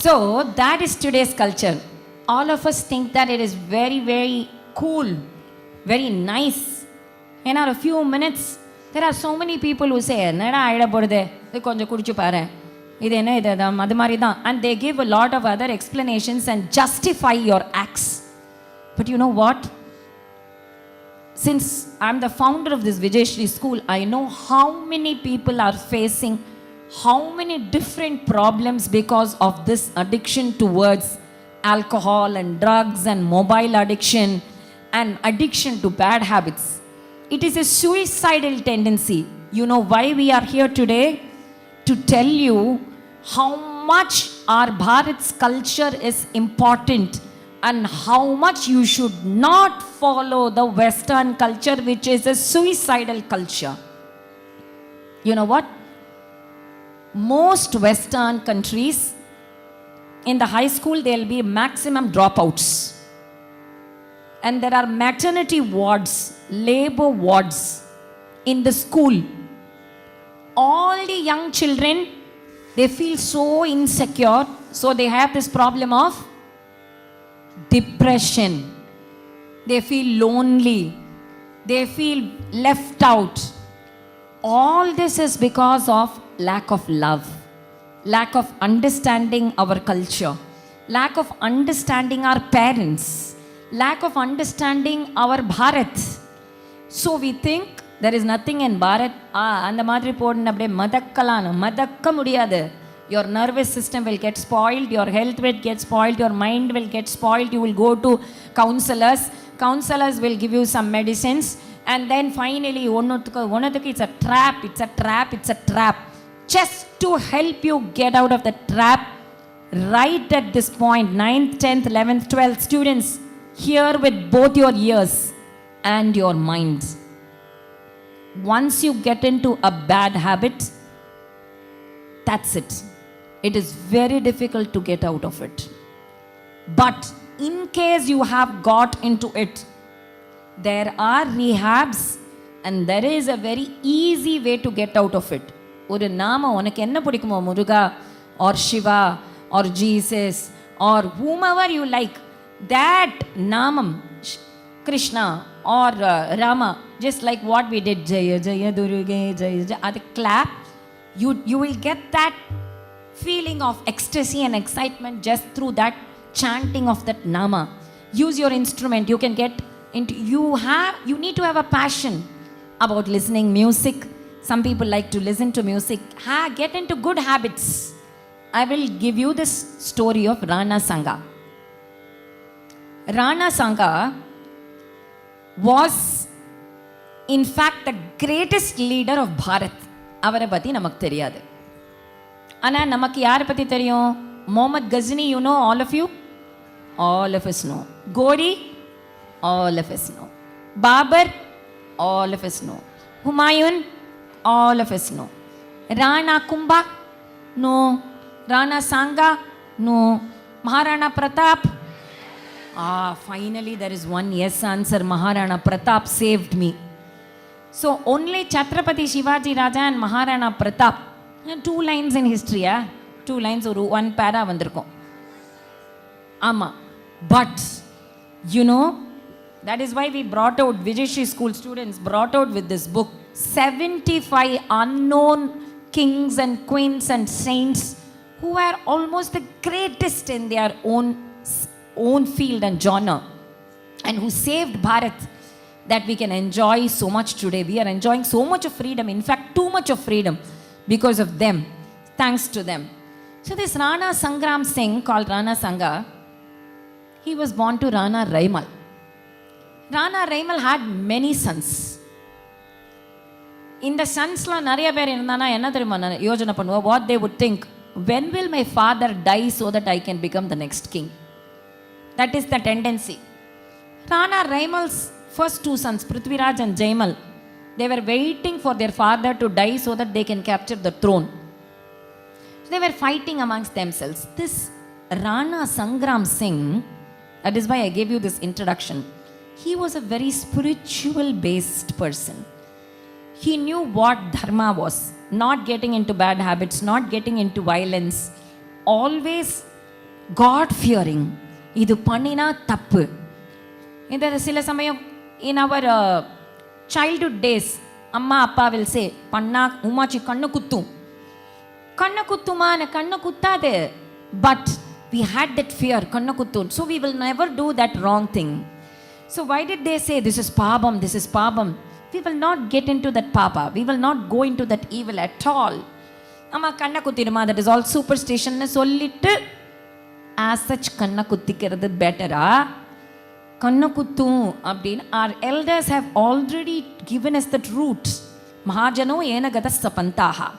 Speaker 6: So that is today's culture. All of us think that it is very, very cool, very nice. In a few minutes, there are so many people who say, and they give a lot of other explanations and justify your acts. But you know what? Since I'm the founder of this Vijayshri school, I know how many people are facing how many different problems because of this addiction towards alcohol and drugs and mobile addiction and addiction to bad habits. It is a suicidal tendency. You know why we are here today? To tell you how much our Bharat's culture is important and how much you should not follow the Western culture, which is a suicidal culture. You know what? Most Western countries, in the high school, there will be maximum dropouts. And there are maternity wards, labor wards in the school. All the young children, they feel so insecure. So they have this problem of depression. They feel lonely. They feel left out. All this is because of lack of love. Lack of understanding our culture, lack of understanding our parents, lack of understanding our Bharat. So we think there is nothing in Bharat. அந்த மாதிரி போடணும் அப்படியே மதக்க முடியாது. Your nervous system will get spoiled, your health will get spoiled, your mind will get spoiled. You will go to counselors. Counselors will give you some medicines, and then finally ஒன்னதுக்கு it's a trap, it's a trap, it's a trap. Just to help you get out of the trap, right at this point, 9th, 10th, 11th, 12th students, hear with both your ears and your minds. Once you get into a bad habit, that's it. It is very difficult to get out of it. But in case you have got into it, there are rehabs and there is a very easy way to get out of it. ஒரு நாம உனக்கு என்ன பிடிக்குமோ, முருகா or Shiva or Jesus or whomever you like, that namam, Krishna or Rama, just like what we did, Jaya Jaya Durga Jaya Jaya, at the clap, you will get that feeling of ecstasy and excitement just through that chanting of that nama. Use your instrument. You can get into, you need to have a passion about listening music. Some people like to listen to music. Get into good habits. I will give you this story of Rana Sanga. Rana Sanga was in fact the greatest leader of Bharat. அவரை பற்றி நமக்கு தெரியாது. ஆனால் நமக்கு யாரை பற்றி தெரியும்? Mohammad Ghazni, you know, all of you? All of us know. Gori, all of us know. Babar, all of us know. Humayun, all of us know. Rana Kumbha, no. Rana Sanga, no. Maharana Pratap, finally there is one yes answer. Maharana Pratap saved me. So only Chhatrapati Shivaji Raja and Maharana Pratap, 2 lines in history, 2 lines or 1 para vandirukkom. Ama. But you know, that is why we brought out, Vijayshri school students brought out with this book 75 unknown kings and queens and saints who are almost the greatest in their own field and genre, and who saved Bharat, that we can enjoy so much today. We are enjoying so much of freedom, in fact too much of freedom because of them, thanks to them. So this Rana Sangram Singh, called Rana Sanga, he was born to Rana Raimal. Rana Raimal had many sons. இந்த சன்ஸ்லாம் நிறைய பேர் இருந்தானா என்ன தெரியுமா யோஜனை பண்ணுவோம்? What they would think, when will my father die so that I can become the next king? That is the tendency. Rana Raimal's first 2 sons, Prithviraj and Jaimal, they were waiting for their father to die so that they can capture the throne. They were fighting amongst themselves. This Rana Sangram Singh, that is why I gave you this introduction, he was a very spiritual based person. He knew what dharma was, not getting into bad habits, not getting into violence, always God fearing. Idu pannina tappu. Indha sila samayam in our childhood days, amma appa will say, panna umachi kannu kuttu. Kannu kuttuma na kannu kuttade. But we had that fear, kannu kuttu. So we will never do that wrong thing. So why did they say this is pabam, this is pabam? We will not get into that papa. We will not go into that evil at all. Amma kanna kuttiruma, that is all superstition nu sollittu, as such kanna kuttikkiradhu better. Kanna kuttu abdin, our elders have already given us that route. Mahajano ena gadassa pantaha.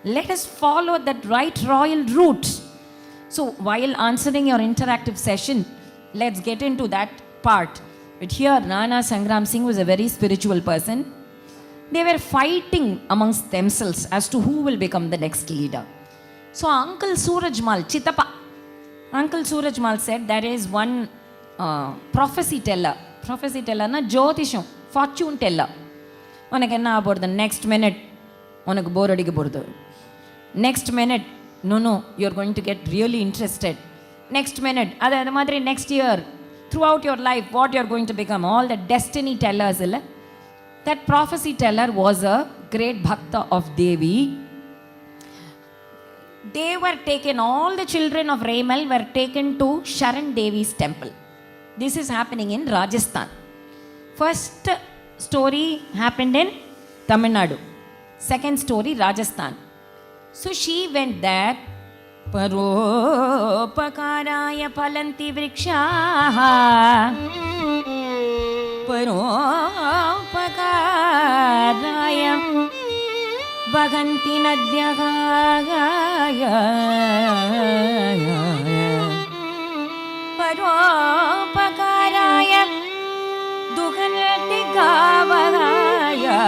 Speaker 6: Let us follow that right royal route. So while answering your interactive session, let's get into that part. But here Rana Sangram Singh was a very spiritual person. They were fighting amongst themselves as to who will become the next leader. So Uncle Surajmal, Chitapa, Uncle Surajmal said there is one prophecy teller. Prophecy teller na Jyotisham, fortune teller. Unaku enna abordu next minute unaku bore adika porudhu. Next minute, no, you're going to get really interested. Next minute, adha madri next year, throughout your life, what you're going to become, all the destiny tellers. That prophecy teller was a great bhakta of Devi. They were taken, all the children of Raimal were taken to Sharan Devi's temple. This is happening in Rajasthan. First story happened in Tamil Nadu. Second story, Rajasthan. So she went there. Paropakaraya palanti vrikshaha, paropakaraya vaganti nadyaha, paropakaraya dukhanati gavaya,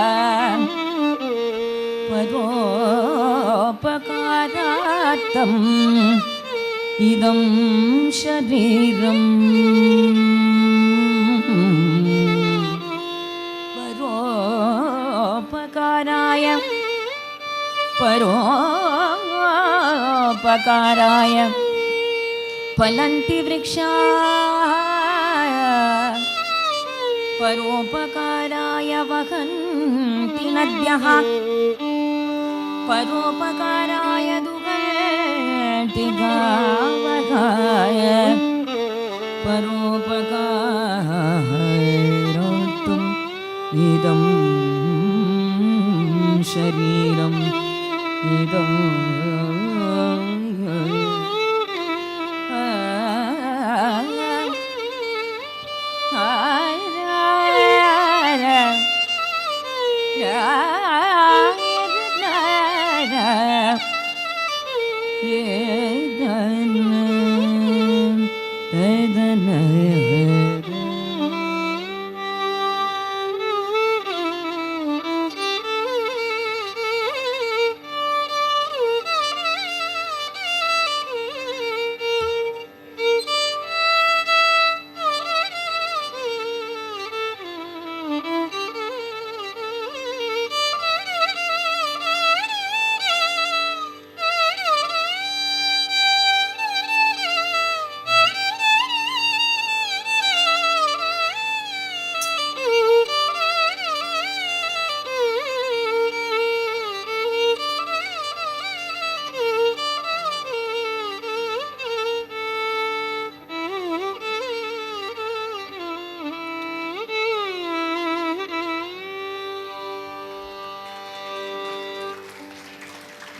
Speaker 6: paropakaratam idam shariram. परोपकाराय फलन्ति वृक्षाः परोपकाराय वहन्ति नद्यः परोपकाराय दुहन्ति गावः परोपकारार्थम् इदं शरीरम् इदं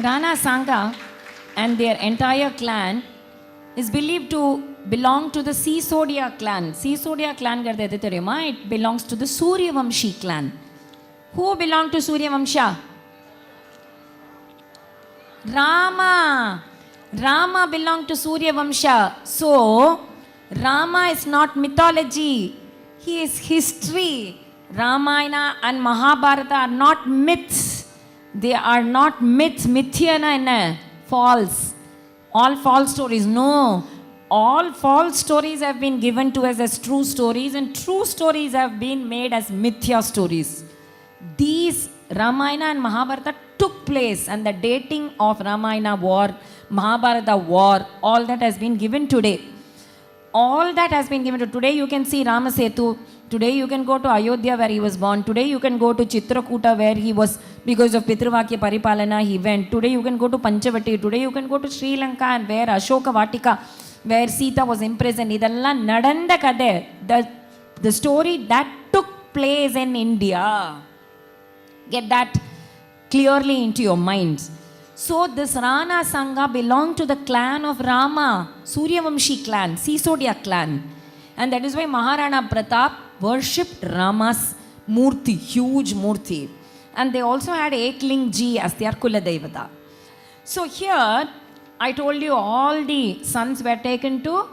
Speaker 6: Rana Sanga and their entire clan is believed to belong to the Sisodia clan. Sisodia clan garde theriyuma, it belongs to the Suryavamshi clan. Who belong to Suryavamsha? Rama. Rama belonged to Suryavamsha. So, Rama is not mythology. He is history. Ramayana and Mahabharata are not myths. They are not myths. Mithyana enna? False. All false stories. No. All false stories have been given to us as true stories, and true stories have been made as mithya stories. These Ramayana and Mahabharata took place, and the dating of Ramayana war, Mahabharata war, all that has been given today. All that has been given to today. You can see Ramasetu. Today you can go to Ayodhya where he was born. Today you can go to Chitrakuta where he was, because of Pitruvakya Paripalana he went. Today you can go to Panchavati. Today you can go to Sri Lanka and where Ashoka Vatika, where Sita was imprisoned. Idalla nadanda kade. The story that took place in India. Get that clearly into your minds. So this Rana Sangha belonged to the clan of Rama, Suryavamshi clan, Sisodia clan. And that is why Maharana Pratap worshipped Rama's Murti, huge Murti. And they also had Ekling Ji as their Kula Devata. So here, I told you all the sons were taken to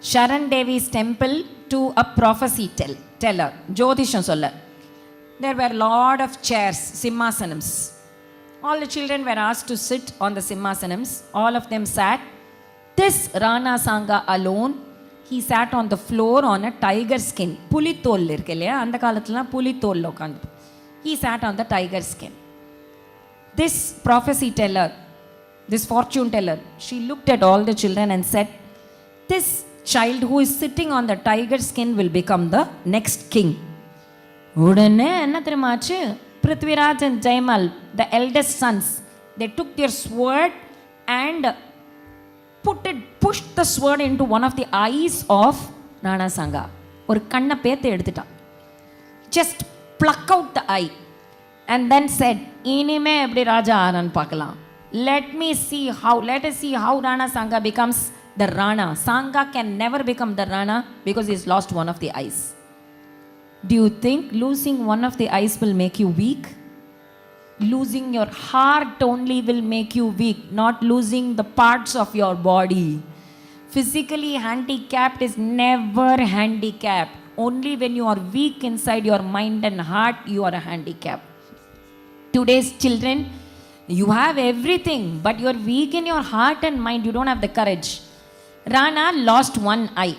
Speaker 6: Sharan Devi's temple to a prophecy teller, Jyotisham Solla. There were a lot of chairs, simhasanams. All the children were asked to sit on the simhasanams. All of them sat. This Rana Sangha alone, he sat on the floor on a tiger skin. Pulithol irukeleya, andha kalathula pulithol lokandu. He sat on the tiger skin. This prophecy teller, this fortune teller, she looked at all the children and said, this child who is sitting on the tiger skin will become the next king. Udane enna therimachu? Prithviraj and Jaimal, the eldest sons, they took their sword and pushed the sword into one of the eyes of Rana Sangha. Or kanna pethe edutita. Just pluck out the eye and then said, Inime eppadi Raja Aran paakalam. Let us see how Rana Sangha becomes the Rana. Sangha can never become the Rana because he's lost one of the eyes. Do you think losing one of the eyes will make you weak? Losing your heart only will make you weak, not losing the parts of your body. Physically handicapped is never handicapped. Only when you are weak inside your mind and heart, you are a handicap. Today's children, you have everything, but you are weak in your heart and mind. You don't have the courage. Rana lost one eye.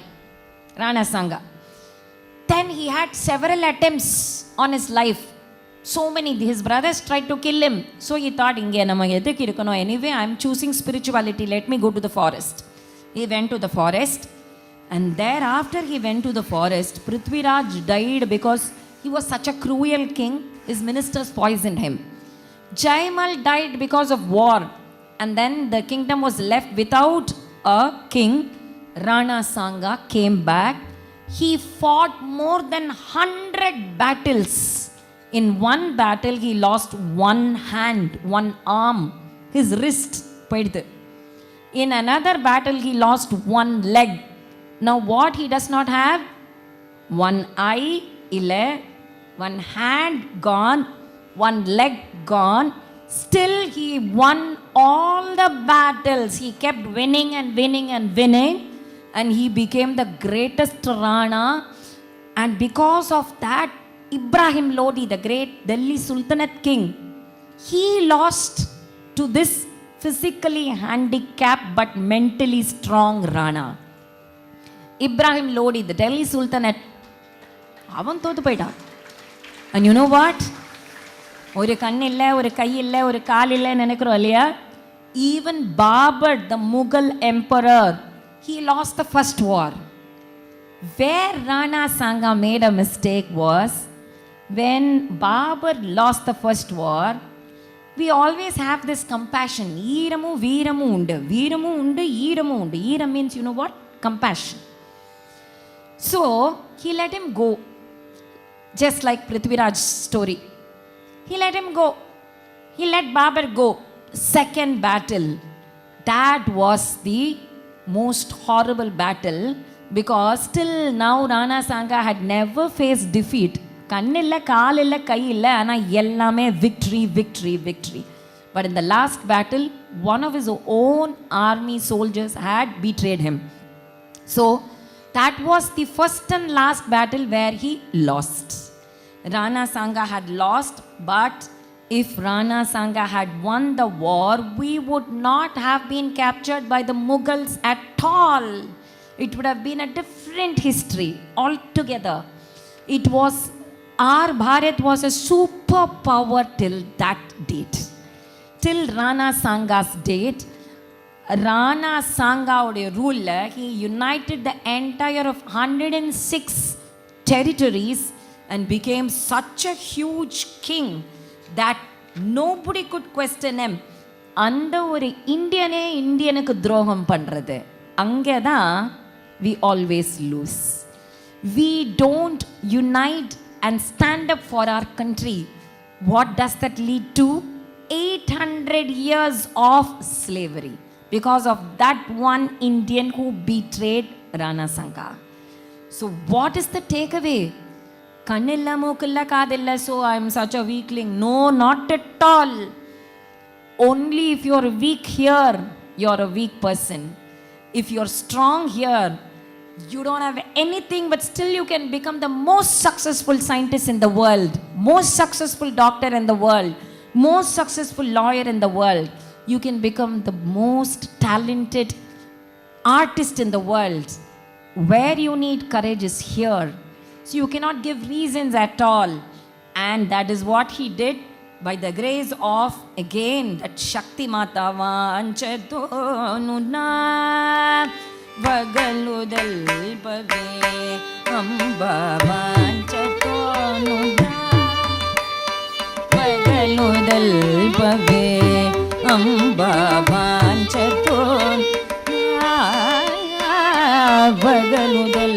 Speaker 6: Rana Sangha. Then he had several attempts on his life. So many, his brothers tried to kill him. So he thought, anyway, I'm choosing spirituality, let me go to the forest. He went to the forest, and thereafter he went to the forest. Prithviraj died because he was such a cruel king, his ministers poisoned him. Jaimal died because of war, and then the kingdom was left without a king. Rana Sanga came back. He fought more than 100 battles. In one battle, he lost one hand, one arm, his wrist. In another battle, he lost one leg. Now, what he does not have? One eye, one hand gone, one leg gone. Still, he won all the battles. He kept winning and winning and winning. And he became the greatest Rana. And because of that, Ibrahim Lodi, the great Delhi Sultanate king, he lost to this physically handicapped but mentally strong Rana. Ibrahim Lodi, the Delhi Sultanate, avan thodu poitan. And you know what? Oru kannilla, oru kaiyilla, oru kaalilla nenakrom illaya. Even Babur, the Mughal emperor, he lost the first war. Where Rana Sanga made a mistake was, when Babur lost the first war, we always have this compassion. Eeramu, veeramu undu. Veeramu undu, eeramu undu. Eeram means, you know what? Compassion. So, he let him go. Just like Prithviraj's story. He let him go. He let Babur go. Second battle. That was the most horrible battle, because till now Rana Sanga had never faced defeat. Kannilla, kaalilla, kaiyilla, ana ellame victory, victory, victory. But in the last battle, one of his own army soldiers had betrayed him. So, that was the first and last battle where he lost. Rana Sanga had lost, but if Rana Sanga had won the war, we would not have been captured by the Mughals at all. It would have been a different history altogether. It was, our Bharat was a superpower till that date. Till Rana Sanga's date, Rana Sanga ruler, he united the entire of 106 territories and became such a huge king that nobody could question him. அந்த ஒரு இந்தியனே இந்தியனுக்கு துரோகம் பண்றது, அங்கதான் we always lose. We don't unite and stand up for our country. What does that lead to? 800 years of slavery because of that one Indian who betrayed Rana Sanga. So what is the takeaway? Kannilla mookilla kaadilla, so I am such a weakling. No, not at all. Only if you are weak here, you are a weak person. If you are strong here, you don't have anything, but still you can become the most successful scientist in the world, most successful doctor in the world, most successful lawyer in the world. You can become the most talented artist in the world. Where you need courage is here. So you cannot give reasons at all. And that is what he did by the grace of, again, that Shakti Mata Vanchatonuna Vagaludal Pave Amba Vanchatonuna Vagaludal Pave Amba Vanchatonuna Vagaludal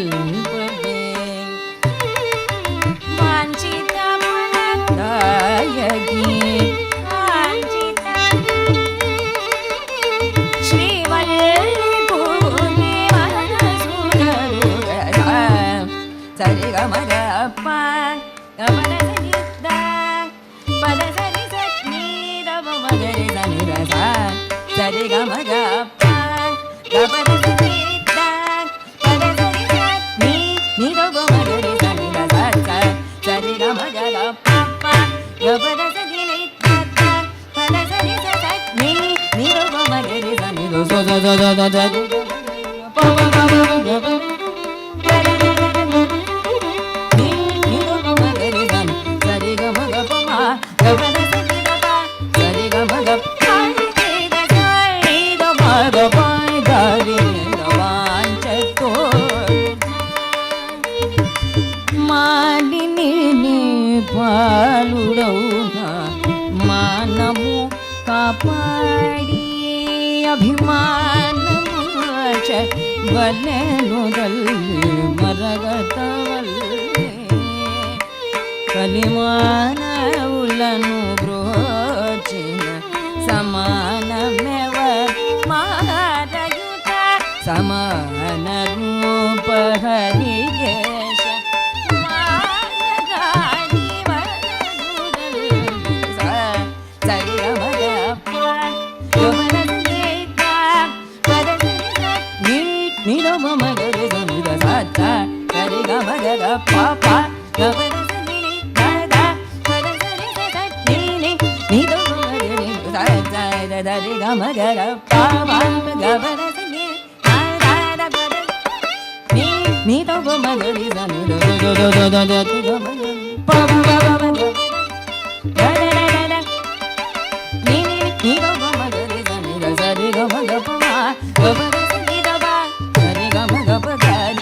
Speaker 6: Malini పాలుడౌనా మానము కాపాడి అభిమానము వల్లెనుదల్లి మరగతవల్లే కలిమానవులను బ్రోచిన సమానమెవ మారయుత సమాన రూప హరికేశ మానగాని వరదుదల్ సరిగమగప్ప యువనీత పదనిత నిరమమగరి సమిద సత్త సరిగమగర పాప గవరసని దద పదసరి సత్తిని నిరమమగరి సత్త సరిగమగర పాప గవరసని దద పద నిరమమగరి సని దద దద దద గమగరి పాప గవరసని దద నిరమమగరి సని దద సరిగమగప గవరసని దద సరిగమగప గరి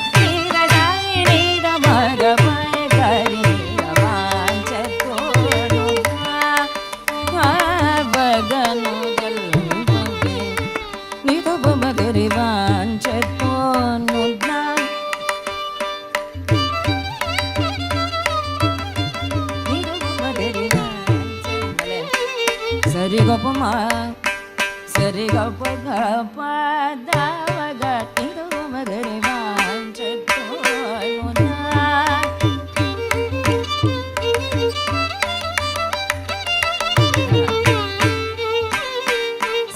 Speaker 6: సరి గప మా సరి గప గప దవగ నిరమ మగరి వాంచతో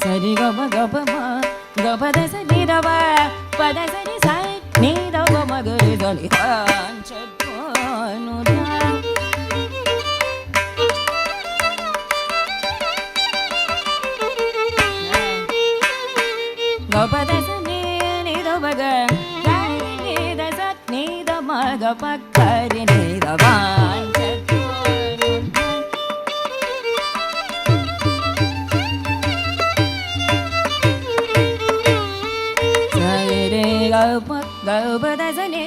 Speaker 6: సరి గప గప మా గప దస నిరవ పద సరి సై నిరవ మగరి దని వాంచతో గపదసని నిరవగ గరి నిదస నిదమగ పక్కరి నిరవాంచతో సరి గప గపదసని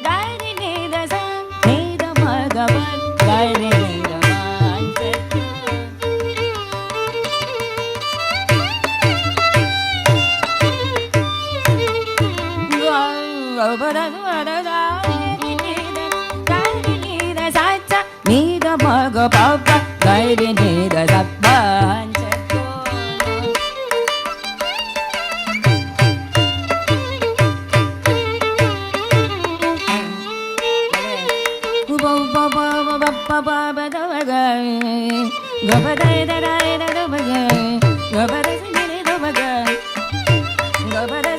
Speaker 6: గరి నిదస నిదమగ పక్కరి నిరవాంచతో నీద మగ పాప గైరి నీద సబ్బాంచతో గబదై దరై దరబగ గబదై నిరబగ గబదై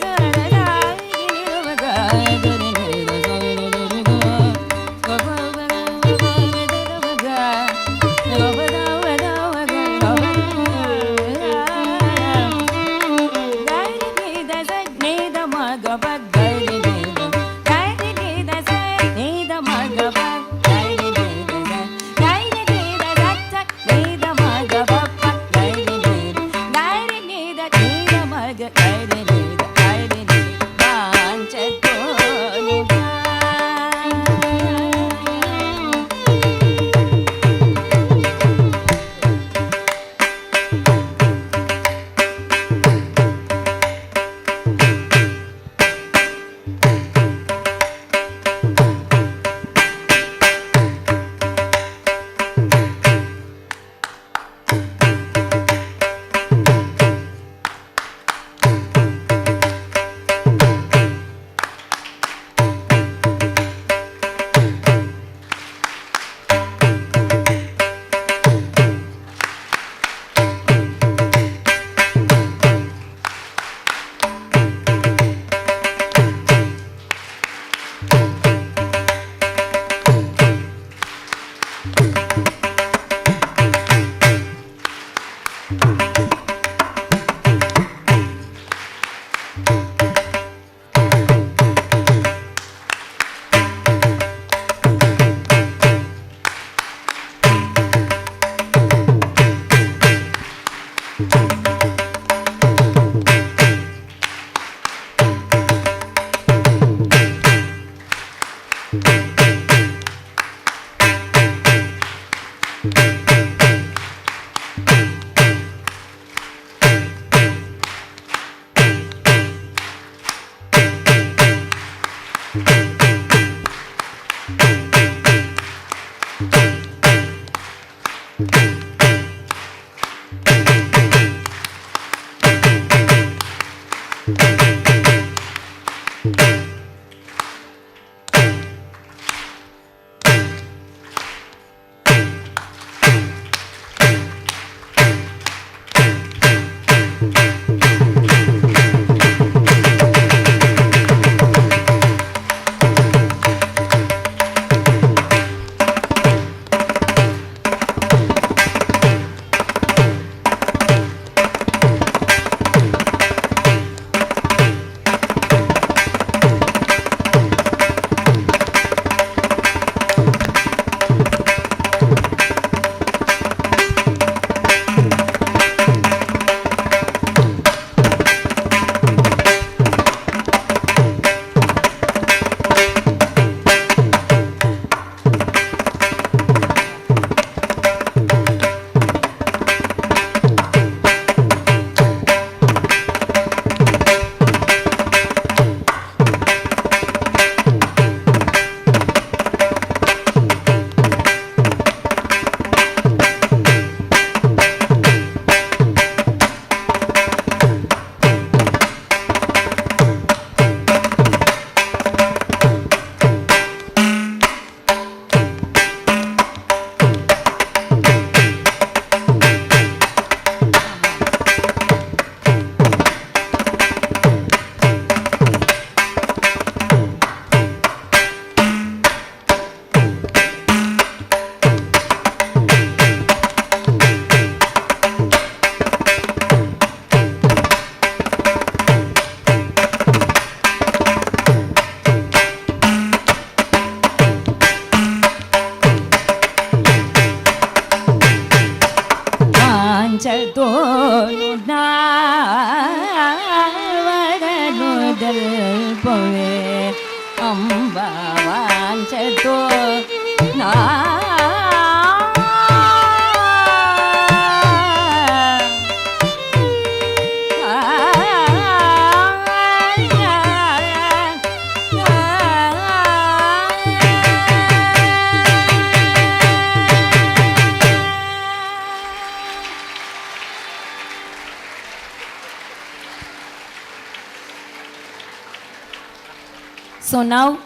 Speaker 6: So now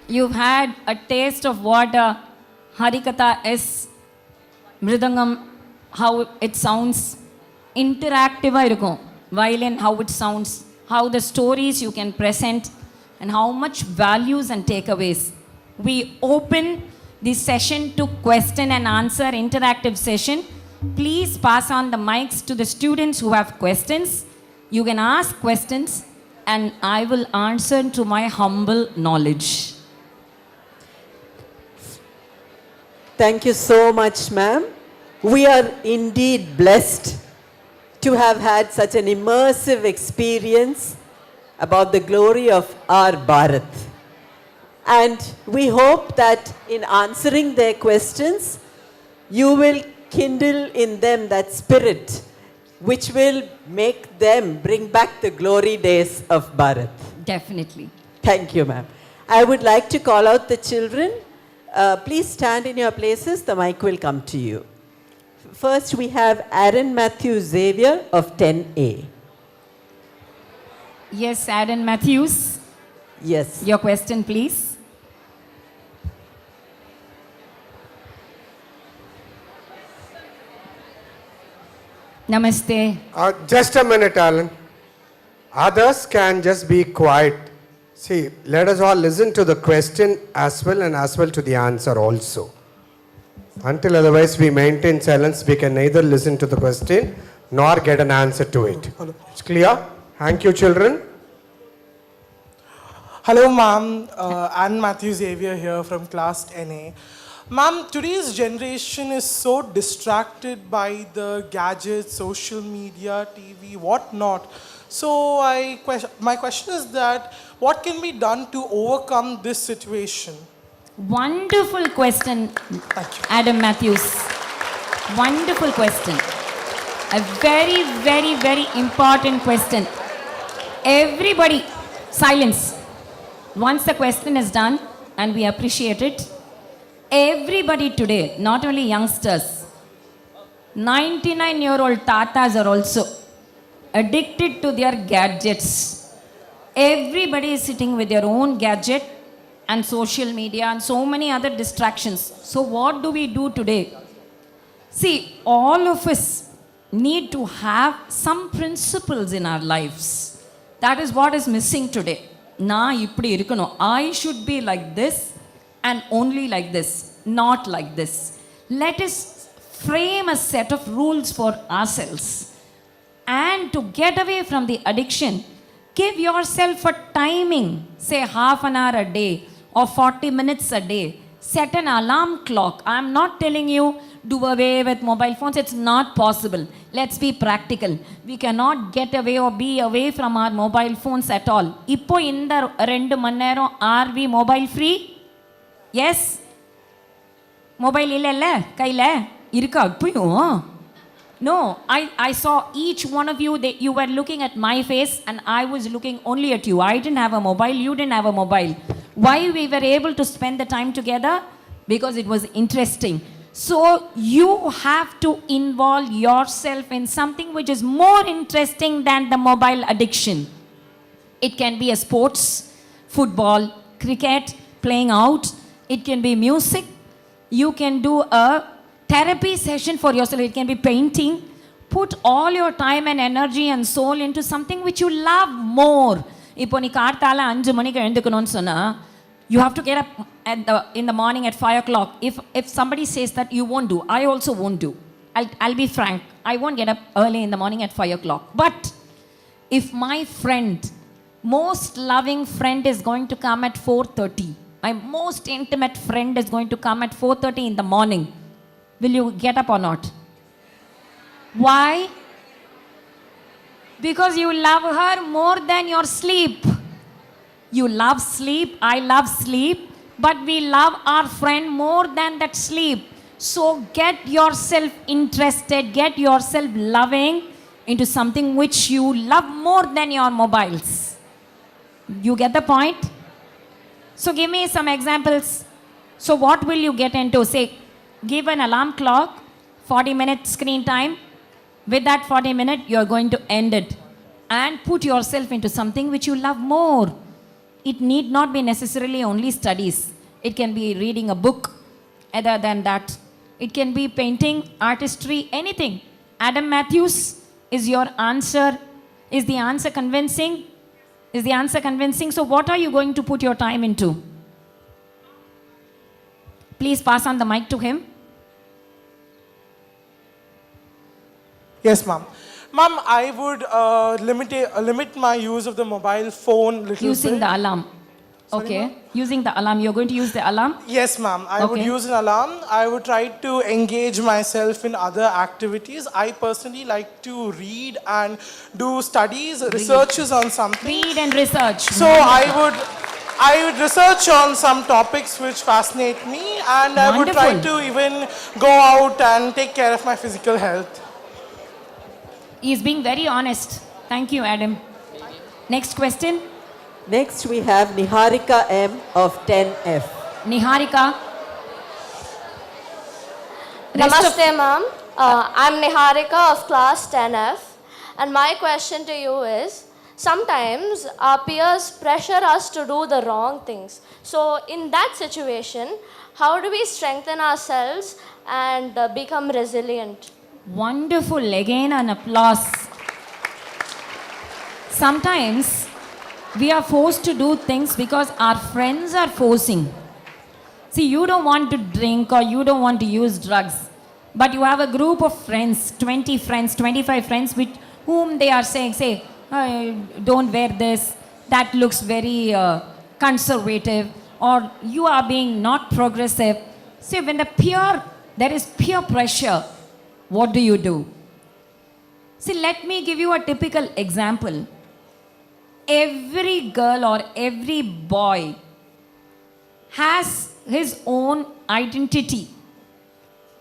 Speaker 6: you've had a taste of what Harikatha is, Mridangam, how it sounds, interactive, violin, how it sounds, how the stories you can present, and how much values and takeaways. We open the session to question and answer interactive session. Please pass on the mics to the students who have questions. You can ask questions and I will answer to my humble knowledge.
Speaker 7: Thank you so much, ma'am. We are indeed blessed to have had such an immersive experience about the glory of our Bharat. And we hope that in answering their questions, you will kindle in them that spirit which will make them bring back the glory days of Bharat.
Speaker 6: Definitely.
Speaker 7: Thank you, ma'am. I would like to call out the children. Please stand in your places. The mic will come to you. First, we have Aaron Matthew Xavier of 10A.
Speaker 6: Yes, Aaron Matthews.
Speaker 7: Yes.
Speaker 6: Your question, please. Namaste.
Speaker 4: Just a minute, Alan. Others can just be quiet. See, let us all listen to the question as well and as well to the answer also. Until otherwise we maintain silence, we can neither listen to the question nor get an answer to it. It's clear? Thank you, children.
Speaker 8: Hello, ma'am. Anne Matthew Xavier here from class 10A. Ma'am, today's generation is so distracted by the gadgets, social media, TV, whatnot. So my question is that what can be done to overcome this situation?
Speaker 6: Wonderful question, Adam Matthews. Wonderful question. A very, very, very important question. Everybody, silence. Once the question is done, and we appreciate it, Everybody today, not only youngsters, 99-year-old tatas are also addicted to their gadgets. Everybody is sitting with their own gadget and social media and so many other distractions. So what do we do today? See, all of us need to have some principles in our lives. That is what is missing today. I should be like this and only like this, not like this. Let us frame a set of rules for ourselves. And to get away from the addiction, give yourself a timing, say half an hour a day or 40 minutes a day. Set an alarm clock. I am not telling you do away with mobile phones. It's not possible. Let's be practical. We cannot get away or be away from our mobile phones at all. Ippo inda 2 mannero are we mobile free? Yes? Mobile illalla kaila irukka ippayum. No, I saw each one of you, you were looking at my face and I was looking only at you. I didn't have a mobile, you didn't have a mobile. Why we were able to spend the time together? Because it was interesting. So you have to involve yourself in something which is more interesting than the mobile addiction. It can be a sports, football, cricket, playing out. It can be music. You can do a therapy session for yourself. It can be painting. Put all your time and energy and soul into something which you love more. Ipo nee kaarthala 5 manikku elundukononu sonna, you have to get up in the morning at 5 o'clock. If somebody says that you won't do, I also won't do. I'll be frank. I won't get up early in the morning at 5 o'clock. But if my friend, most loving friend is going to come at 4:30, my most intimate friend is going to come at 4:30 in the morning, will you get up or not? Why? Because you love her more than your sleep. You love sleep, I love sleep, but we love our friend more than that sleep. So get yourself interested, get yourself loving into something which you love more than your mobiles. You get the point? So give me some examples. So what will you get into? Say, give an alarm clock, 40 minutes screen time. With that 40 minutes, you are going to end it. And put yourself into something which you love more. It need not be necessarily only studies. It can be reading a book. Other than that, it can be painting, artistry, anything. Adam Matthews, is your answer, is the answer convincing? Is the answer convincing? So what are you going to put your time into? Please pass on the mic to him.
Speaker 8: Yes, ma'am. Ma'am, I would limit my use of the mobile phone little
Speaker 6: Using
Speaker 8: bit.
Speaker 6: the alarm.
Speaker 8: Sorry,
Speaker 6: Okay.
Speaker 8: ma'am?
Speaker 6: Using the alarm. You're going to use the alarm?
Speaker 8: Yes, ma'am. I would
Speaker 6: Okay.
Speaker 8: use an alarm. I would try to engage myself in other activities. I personally like to read and do studies, researches on something.
Speaker 6: Read and research.
Speaker 8: So I would research on some topics which fascinate me, and I would try
Speaker 6: Wonderful.
Speaker 8: to even go out and take care of my physical health.
Speaker 6: He's being very honest. Thank you, Adam. Next question.
Speaker 7: Next we have Niharika M of 10F.
Speaker 6: Niharika.
Speaker 9: Namaste, ma'am. I'm Niharika of class 10F, and my question to you is, sometimes our peers pressure us to do the wrong things. So in that situation, how do we strengthen ourselves and become resilient?
Speaker 6: Wonderful. Again, an applause. Sometimes we are forced to do things because our friends are forcing. See, you don't want to drink or you don't want to use drugs, but you have a group of friends, 20 friends, 25 friends, with whom they are saying, say, don't wear this, that looks very conservative, or you are being not progressive. See, when there is peer pressure, what do you do? See, let me give you a typical example. Every girl or every boy has his own identity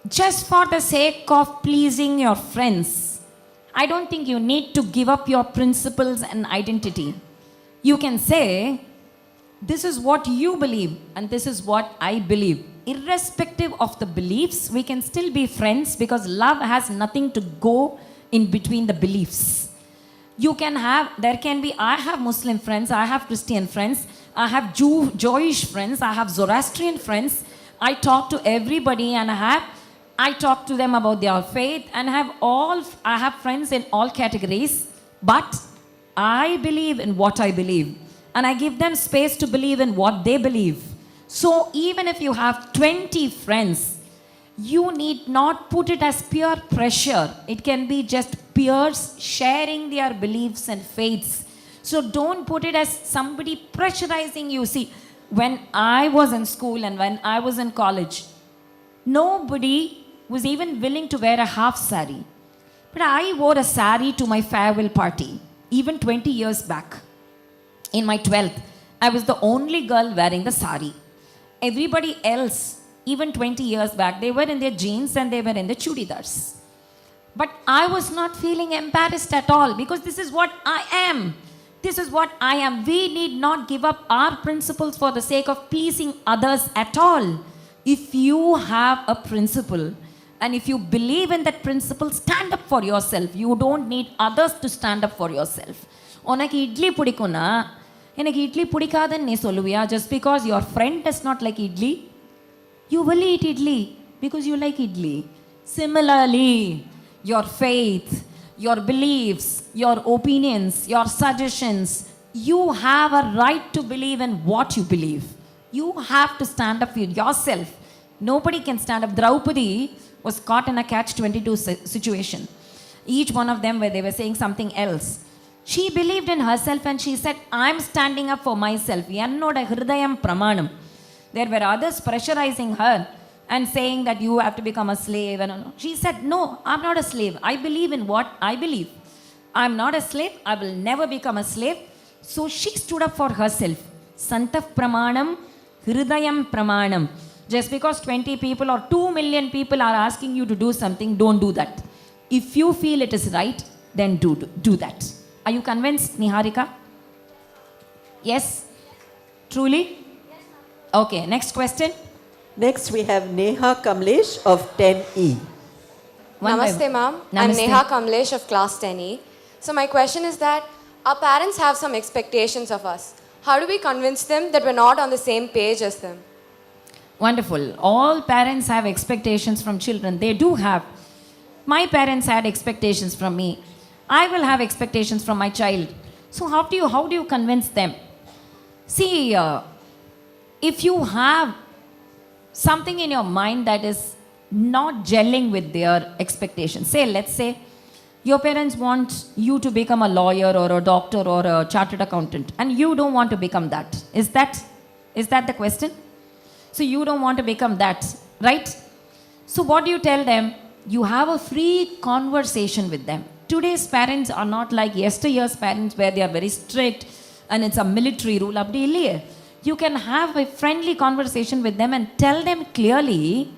Speaker 6: just for the sake of pleasing your friends. I don't think you need to give up your principles and identity. You can say, this is what you believe and this is what I believe. irrespective of the beliefs, we can still be friends because love has nothing to go in between the beliefs. You can have, there can be, I have Muslim friends, I have Christian friends, I have Jewish friends, I have Zoroastrian friends. I talk to everybody and I talk to them about their faith and I have friends in all categories, but I believe in what I believe and I give them space to believe in what they believe. So even if you have 20 friends, you need not put it as peer pressure. It can be just peers sharing their beliefs and faiths. So don't put it as somebody pressurizing you. See, when I was in school and when I was in college, nobody was even willing to wear a half sari. But I wore a sari to my farewell party, even 20 years back. In my 12th, I was the only girl wearing the sari. Everybody else, even 20 years back, they were in their jeans and they were in the chudidars. But I was not feeling embarrassed at all because this is what I am. This is what I am. We need not give up our principles for the sake of pleasing others at all. If you have a principle and if you believe in that principle, stand up for yourself. You don't need others to stand up for yourself. உனக்கு இட்லி பிடிக்கும்னா எனக்கு இட்லி பிடிக்காதுன்னு நீ சொல்லுவியா? Just because your friend does not like idli, you will eat idli because you like idli. Similarly, your faith, your beliefs, your opinions, your suggestions, you have a right to believe in what you believe. You have to stand up for yourself. Nobody can stand up. Draupadi was caught in a catch-22 situation. Each one of them where they were saying something else. She believed in herself and she said, I'm standing up for myself. Yannoda hridayam pramanam. There were others pressurizing her and saying that you have to become a slave. And she said, no, I'm not a slave. I believe in what I believe. I'm not a slave. I will never become a slave. So she stood up for herself. Santaf pramanam, hridayam pramanam. Just because 20 people or 2 million people are asking you to do something, don't do that. If you feel it is right, then do that. Are you convinced, Niharika? Yes? Truly? Okay, next question.
Speaker 7: Next we have Neha Kamlesh of 10E.
Speaker 10: Namaste, ma'am. I'm Neha Kamlesh of class 10E. So my question is that our parents have some expectations of us. How do we convince them that we're not on the same page as them?
Speaker 6: Wonderful. All parents have expectations from children. They do have. My parents had expectations from me. I will have expectations from my child. So how do you convince them? See, if you have something in your mind that is not gelling with their expectations, say, let's say, your parents want you to become a lawyer or a doctor or a chartered accountant, and you don't want to become that. Is that the question? So you don't want to become that, right? So what do you tell them? You have a free conversation with them. Today's parents are not like yesteryear's parents where they are very strict and it's a military rule. Abdi illiye. You can have a friendly conversation with them and tell them clearly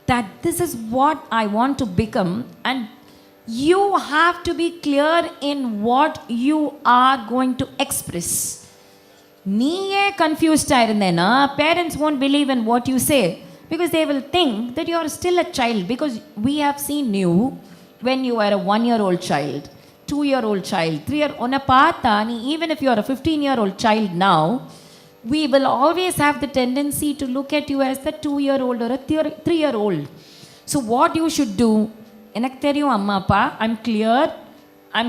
Speaker 6: that this is what I want to become, and you have to be clear in what you are going to express. நீயே confused ஆயிருந்தேனா parents won't believe in what you say because they will think that you are still a child, because we have seen you when you were a 1-year-old child, 2-year-old child, 3-year ona paatha ni, even if you are a 15-year-old child now, we will always have the tendency to look at you as the 2-year-old or a 3-year-old. So what you should do, enak theriyum amma appa, I'm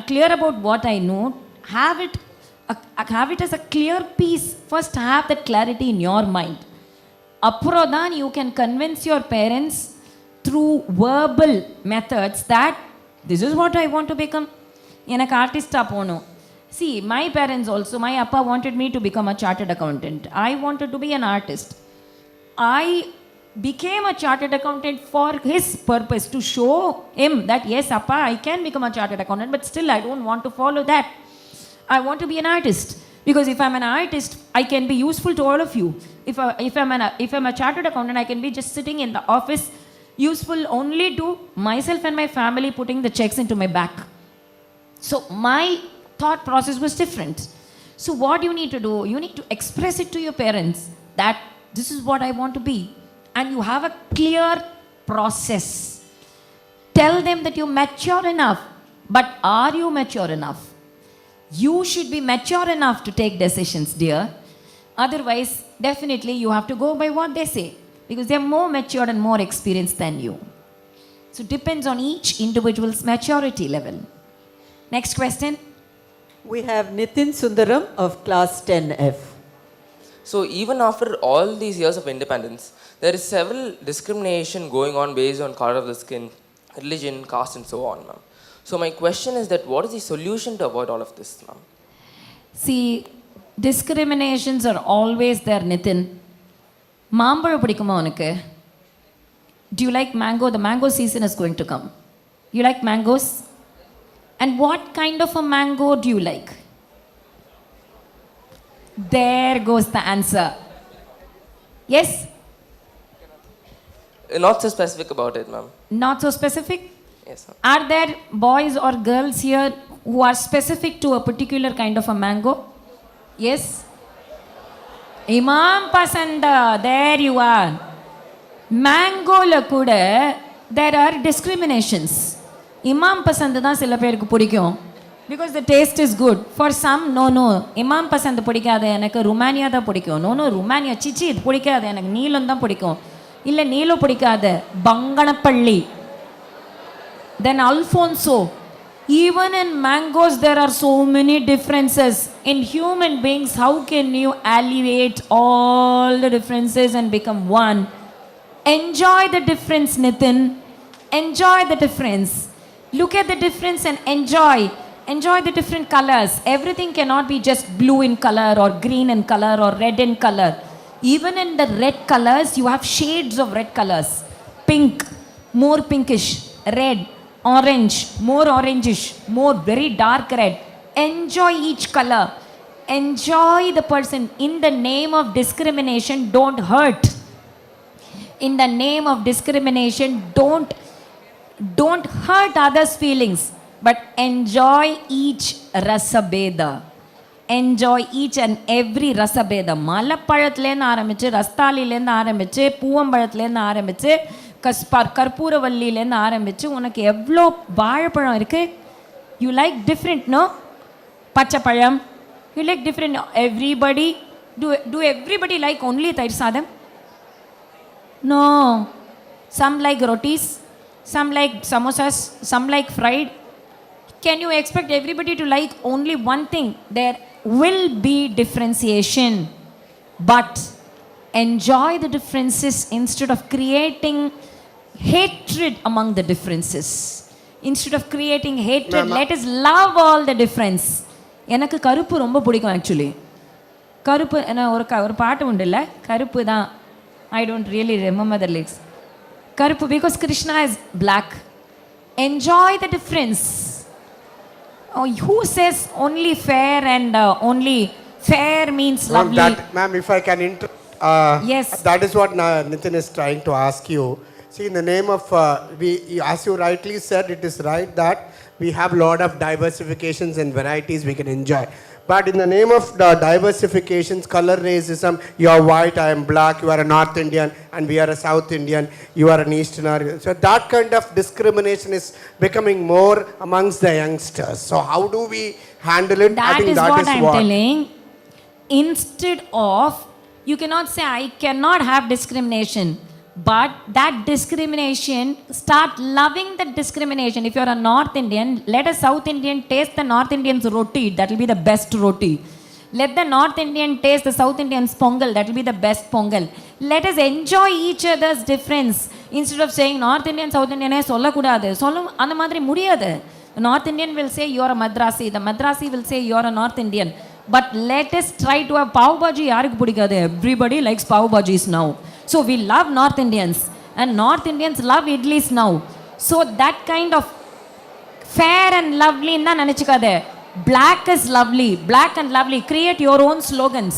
Speaker 6: clear about what I know. Have it as a clear piece. First have that clarity in your mind. Aprodhan you can convince your parents through verbal methods that this is what I want to become. Enak artist apono. See, my parents also, my appa wanted me to become a chartered accountant. I wanted to be an artist. I became a chartered accountant for his purpose, to show him that yes, appa, I can become a chartered accountant, but still I don't want to follow that. I want to be an artist, because if I'm an artist, I can be useful to all of you. If I'm a chartered accountant, I can be just sitting in the office, useful only to myself and my family, putting the checks into my bank. So my thought process was different. So what you need to do, you need to express it to your parents that this is what I want to be. and you have a clear process. Tell them that you're mature enough. But are you mature enough? You should be mature enough to take decisions, dear. Otherwise, definitely you have to go by what they say, because they're more mature and more experienced than you. So it depends on each individual's maturity level. Next question.
Speaker 7: We have Nitin Sundaram of class 10F.
Speaker 11: So even after all these years of independence, there is several discrimination going on based on color of the skin, religion, caste and so on, ma'am. So my question is that what is the solution to avoid all of this, ma'am?
Speaker 6: See, discriminations are always there, Nitin. Mambala pidikuma unakku? Do you like mango? The mango season is going to come. You like mangoes? And what kind of a mango do you like? There goes the answer. Yes?
Speaker 11: Not so specific about it, ma'am.
Speaker 6: Not so specific?
Speaker 11: Yes, ma'am.
Speaker 6: Are there boys or girls here who are specific to a particular kind of a mango? Yes? Imam Pasanda, there you are. Mango la kuda, there are discriminations. Imam Pasanda da sila perku pudikkum. Because the taste is good. For some, no. Imam Pasand pudikada enakku Romania da pudikkum. No, Romania chichi pudikada enakku Neelam da pudikkum. Illa Neelo pudikada Banganapalli. Then Alfonso. Even in mangoes there are so many differences. In human beings, how can you alleviate all the differences and become one? Enjoy the difference, Nitin. Enjoy the difference. Look at the difference and enjoy. Enjoy the different colors. Everything cannot be just blue in color or green in color or red in color. Even in the red colors, you have shades of red colors. Pink, more pinkish. Red, orange, more orangish, more very dark red. Enjoy each color. Enjoy the person. In the name of discrimination, don't hurt. In the name of discrimination, don't hurt others' feelings. But enjoy each rasabeda. Enjoy each and every rasabeda. Malappazhathilendhu ஆரம்பிச்சு ரஸ்தாலிலேருந்து ஆரம்பிச்சு பூவம்பழத்துலேருந்து ஆரம்பிச்சு கற்பூரவல்லியிலேருந்து ஆரம்பிச்சு உனக்கு எவ்வளோ வாழைப்பழம் இருக்கு. You like different, no? பச்சைப்பழம். You like different. Everybody. Do everybody like only தயிர் சாதம்? No. Some like rotis. Some like samosas. Some like fried. Can you expect everybody to like only one thing? There will be differentiation. But enjoy the differences instead of creating hatred among the differences. Instead of creating hatred, let us love all the difference. எனக்கு கருப்பு ரொம்ப பிடிக்கும் actually. கருப்பு என்ன ஒரு பாட்டு உண்டு இல்லை, கருப்பு தான். I don't really remember the lyrics. கருப்பு because Krishna is black. Enjoy the difference. Who says only fair and only fair means lovely?
Speaker 4: Ma'am, if I can
Speaker 6: yes.
Speaker 4: That is what Nitin is trying to ask you. See, in the name of, as you rightly said, it is right that we have a lot of diversifications and varieties we can enjoy. But in the name of the diversifications, color racism, you are white, I am black, you are a North Indian, and we are a South Indian, you are an Easterner. So that kind of discrimination is becoming more amongst the youngsters. So how do we handle it?
Speaker 6: That is what I am telling. Instead of, you cannot say, I cannot have discrimination. But that discrimination, start loving that discrimination. If you are a North Indian, let a South Indian taste the North Indian's roti. That will be the best roti. Let the North Indian taste the South Indian's pongal. That will be the best pongal. Let us enjoy each other's difference. Instead of saying North Indian, South Indian, solla kudadu. Solla andha madri mudiyadhu. The North Indian will say you are a Madrasi. The Madrasi will say you are a North Indian. But let us try to have pav bhaji. Yarukku pidikadu. Everybody likes pav bhajis now. So we love North Indians and North Indians love idlis now. So that kind of fair and lovely inna nanichikade. Black is lovely, black and lovely. Create your own slogans.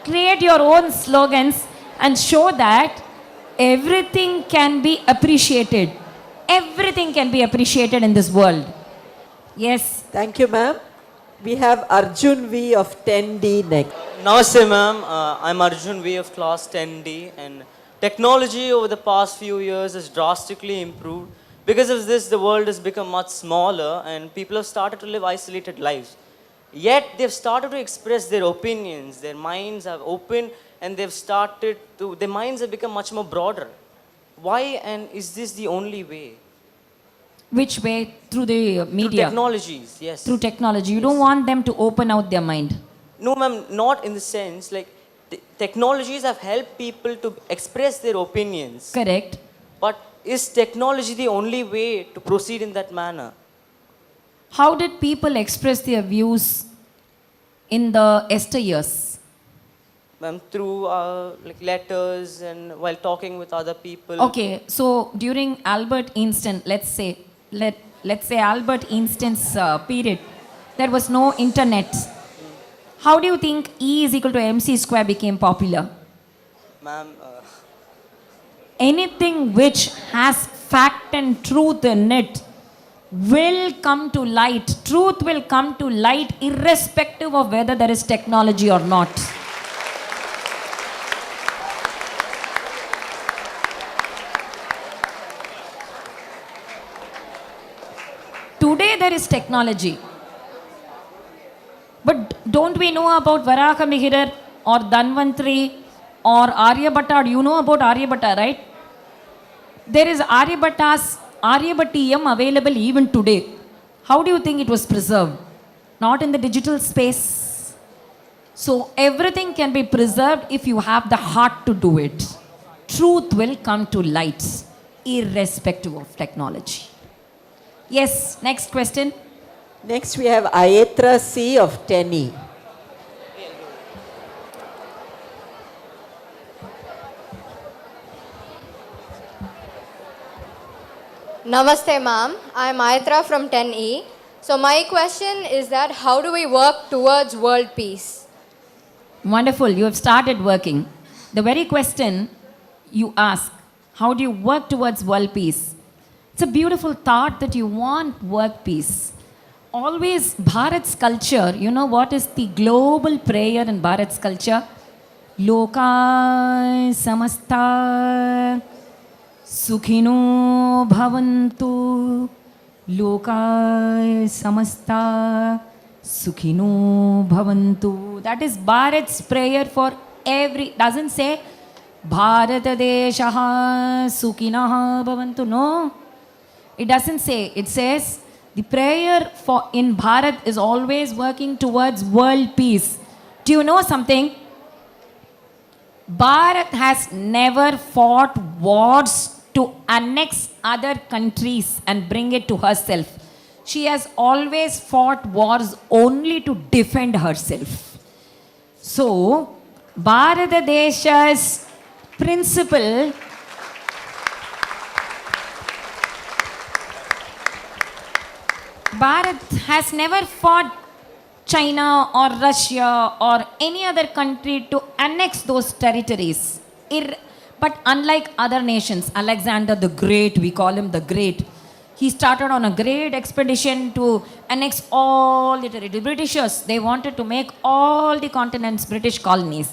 Speaker 6: Create your own slogans and show that everything can be appreciated. Everything can be appreciated in this world. Yes.
Speaker 7: Thank you, ma'am. We have Arjun V of 10D next.
Speaker 12: Namaste, ma'am. I'm Arjun V of class 10D, and Technology over the past few years has drastically improved. Because of this, the world has become much smaller and people have started to live isolated lives. Yet they've started to express their opinions, their minds have opened and their minds have become much more broader. Why, and is this the only way?
Speaker 6: Which way? Through the media?
Speaker 12: Through technologies, yes.
Speaker 6: Through technology. You don't want them to open out their mind.
Speaker 12: No, ma'am, not in the sense, like, technologies have helped people to express their opinions.
Speaker 6: Correct.
Speaker 12: But is technology the only way to proceed in that manner?
Speaker 6: How did people express their views in the yesteryears?
Speaker 12: Ma'am, through like letters and while talking with other people.
Speaker 6: Okay, so during Albert Einstein, let's say Albert Einstein's period, there was no internet. How do you think E is equal to MC square became popular?
Speaker 12: Ma'am,
Speaker 6: anything which has fact and truth in it will come to light. Truth will come to light irrespective of whether there is technology or not. Today there is technology. But don't we know about Vishakha Mihir or Dhanvantri or Aryabhatta? Do you know about Aryabhatta, right? There is Aryabhattiyam available even today. How do you think it was preserved? Not in the digital space. So everything can be preserved if you have the heart to do it. Truth will come to light irrespective of technology. Yes, next question.
Speaker 7: Next we have Ayetra C of Tenny.
Speaker 10: Namaste, ma'am. I'm Ayetra from 10E. So my question is that how do we work towards world peace?
Speaker 6: Wonderful, you have started working. The very question you ask, how do you work towards world peace? It's a beautiful thought that you want world peace. Always Bharat's culture, you know what is the global prayer in Bharat's culture? Lokai samasta sukhino bhavantu. Lokai samasta sukhino bhavantu. That is Bharat's prayer for every, doesn't say Bharata deshaha sukhinaha bhavantu. No, it doesn't say. It says the prayer for in Bharat is always working towards world peace. Do you know something? Bharat has never fought wars to annex other countries and bring it to herself. She has always fought wars only to defend herself. So, Bharata Desha's principle Bharat has never fought China or Russia or any other country to annex those territories. But unlike other nations, Alexander the Great, we call him the Great, he started on a great expedition to annex all the territory. Britishers, they wanted to make all the continents British colonies.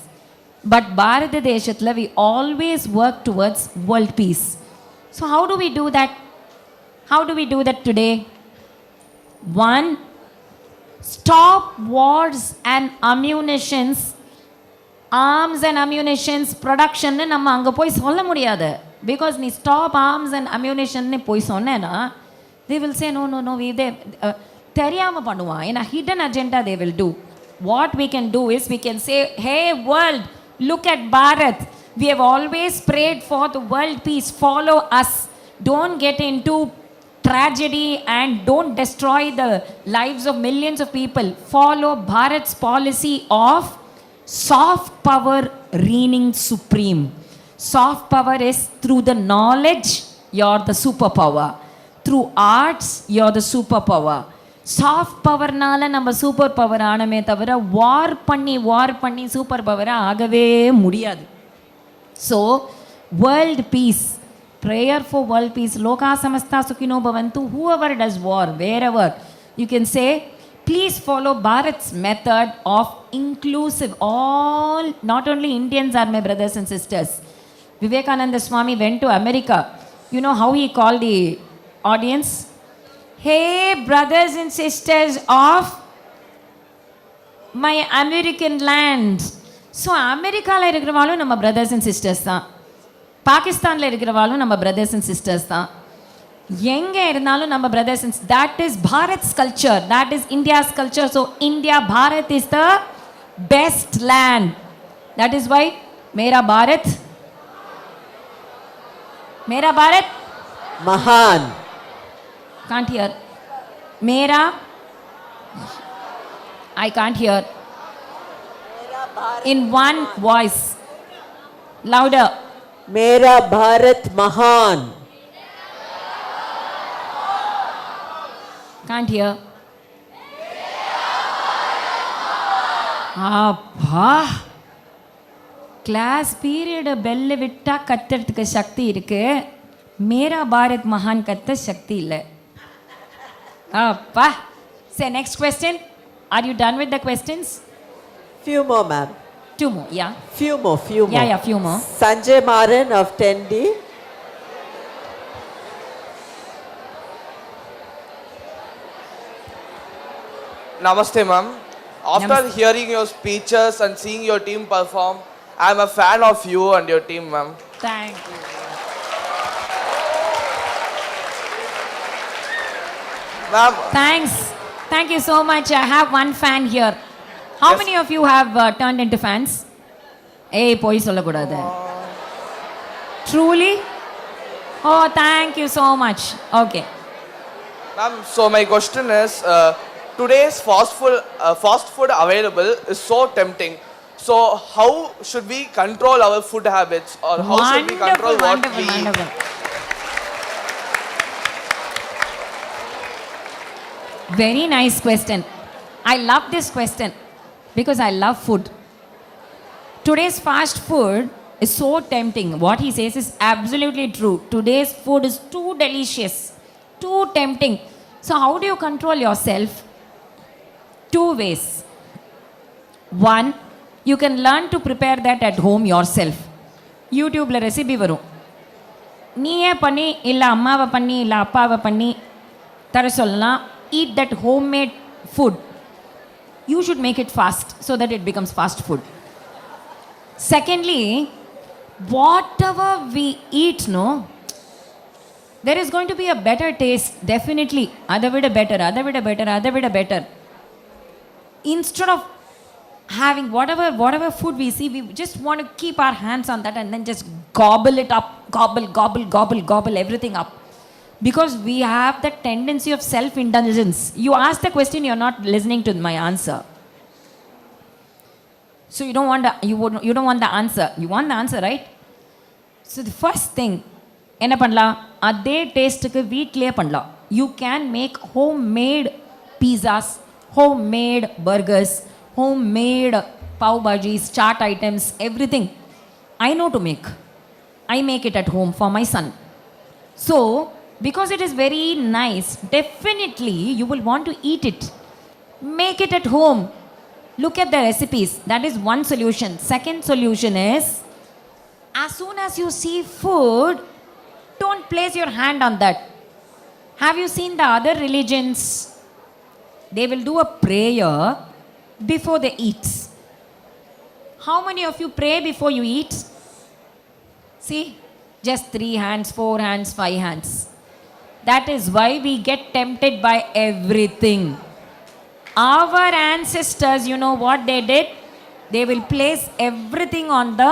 Speaker 6: But Bharata Deshatla, we always work towards world peace. So how do we do that? How do we do that today? One, stop wars and ammunitions, arms and ammunitions production நம்ம அங்க போய் சொல்ல முடியாது. Because நீ stop arms and ammunition னு போய் சொன்னேனா, they will say no, தெரியாம பண்ணுவான். In a hidden agenda they will do. What we can do is we can say, hey world, look at Bharat. We have always prayed for the world peace. Follow us. Don't get into tragedy and don't destroy the lives of millions of people. Follow Bharat's policy of soft power reigning supreme. Soft power is through the knowledge, you're the superpower. Through arts, you're the superpower. Soft power நால நம்ம super power ஆனமே தவிர வார் பண்ணி super power ஆகவே முடியாது. So, world peace. Prayer for world peace. Loka samasta sukhino bhavantu. Whoever does war, wherever, you can say, please follow Bharat's method of inclusive. All, not only Indians are my brothers and sisters. Vivekananda Swami went to America, you know how he called the audience? Hey, brothers and sisters of my American land. So, America இருக்கிறவாலும் நம்ம brothers and sisters தான். பாகிஸ்தானில் இருக்கிறவாலும் நம்ம brothers and sisters தான். எங்கே இருந்தாலும் நம்ம brothers and sisters. That is Bharat's culture. That is India's culture. So, India, Bharat is the best land. That is why Mera Bharat. Mera Bharat.
Speaker 7: Mahan.
Speaker 6: Can't hear. Mera. I can't hear. In one voice. Louder.
Speaker 7: Mera Bharat Mahan.
Speaker 6: Can't hear. அப்பா class period பெல்ல விட்டா கத்துறதுக்கு சக்தி இருக்கு, மேரா பாரத் மகான் கத்த சக்தி இல்லை. அப்பா. Say next question. Are you done with the questions?
Speaker 7: Few more, ma'am.
Speaker 6: Two more, yeah.
Speaker 7: Few more.
Speaker 6: Yeah, few more.
Speaker 7: Sanjay Maran of 10D.
Speaker 13: Namaste, ma'am. After
Speaker 6: Namaste.
Speaker 13: hearing your speeches and seeing your team perform, I am a fan of you and your team, ma'am.
Speaker 6: Thank you.
Speaker 13: Ma'am,
Speaker 6: Thanks. Thank you so much. I have one fan here. How
Speaker 13: Yes.
Speaker 6: many of you have turned into fans? Hey, poi sollakudadu. Truly? Oh, thank you so much. Okay.
Speaker 13: ma'am, so my question is, today's fast food available is so tempting. So how should we control our food habits, or how should we control what we eat?
Speaker 6: Wonderful. Very nice question. I love this question because I love food. Today's fast food is so tempting. What he says is absolutely true. Today's food is too delicious, too tempting. So how do you control yourself? Two ways. One, you can learn to prepare that at home yourself. YouTubeல recipe வரும், நீயே பண்ணி இல்லை அம்மாவை பண்ணி இல்லை அப்பாவை பண்ணி தர சொல்லலாம். Eat that homemade food. You should make it fast so that it becomes fast food. Secondly, whatever we eat, no, there is going to be a better taste, definitely. Other better. Instead of having whatever food we see, we just want to keep our hands on that and then just gobble it up, gobble everything up. Because we have the tendency of self-indulgence. You ask the question, you're not listening to my answer. So you don't want the answer. You want the answer, right? So the first thing, என்ன பண்ணலாம், அதே டேஸ்ட்டுக்கு வீட்லேயே பண்ணலாம். You can make homemade pizzas, homemade burgers, homemade pav bhajis, chaat items, everything. I know to make. I make it at home for my son. So, because it is very nice, definitely you will want to eat it. Make it at home. Look at the recipes. That is one solution. Second solution is, as soon as you see food, don't place your hand on that. Have you seen the other religions? They will do a prayer before they eat. How many of you pray before you eat? See, just 3 hands, 4 hands, 5 hands. That is why we get tempted by everything. Our ancestors, you know what they did? They will place everything on the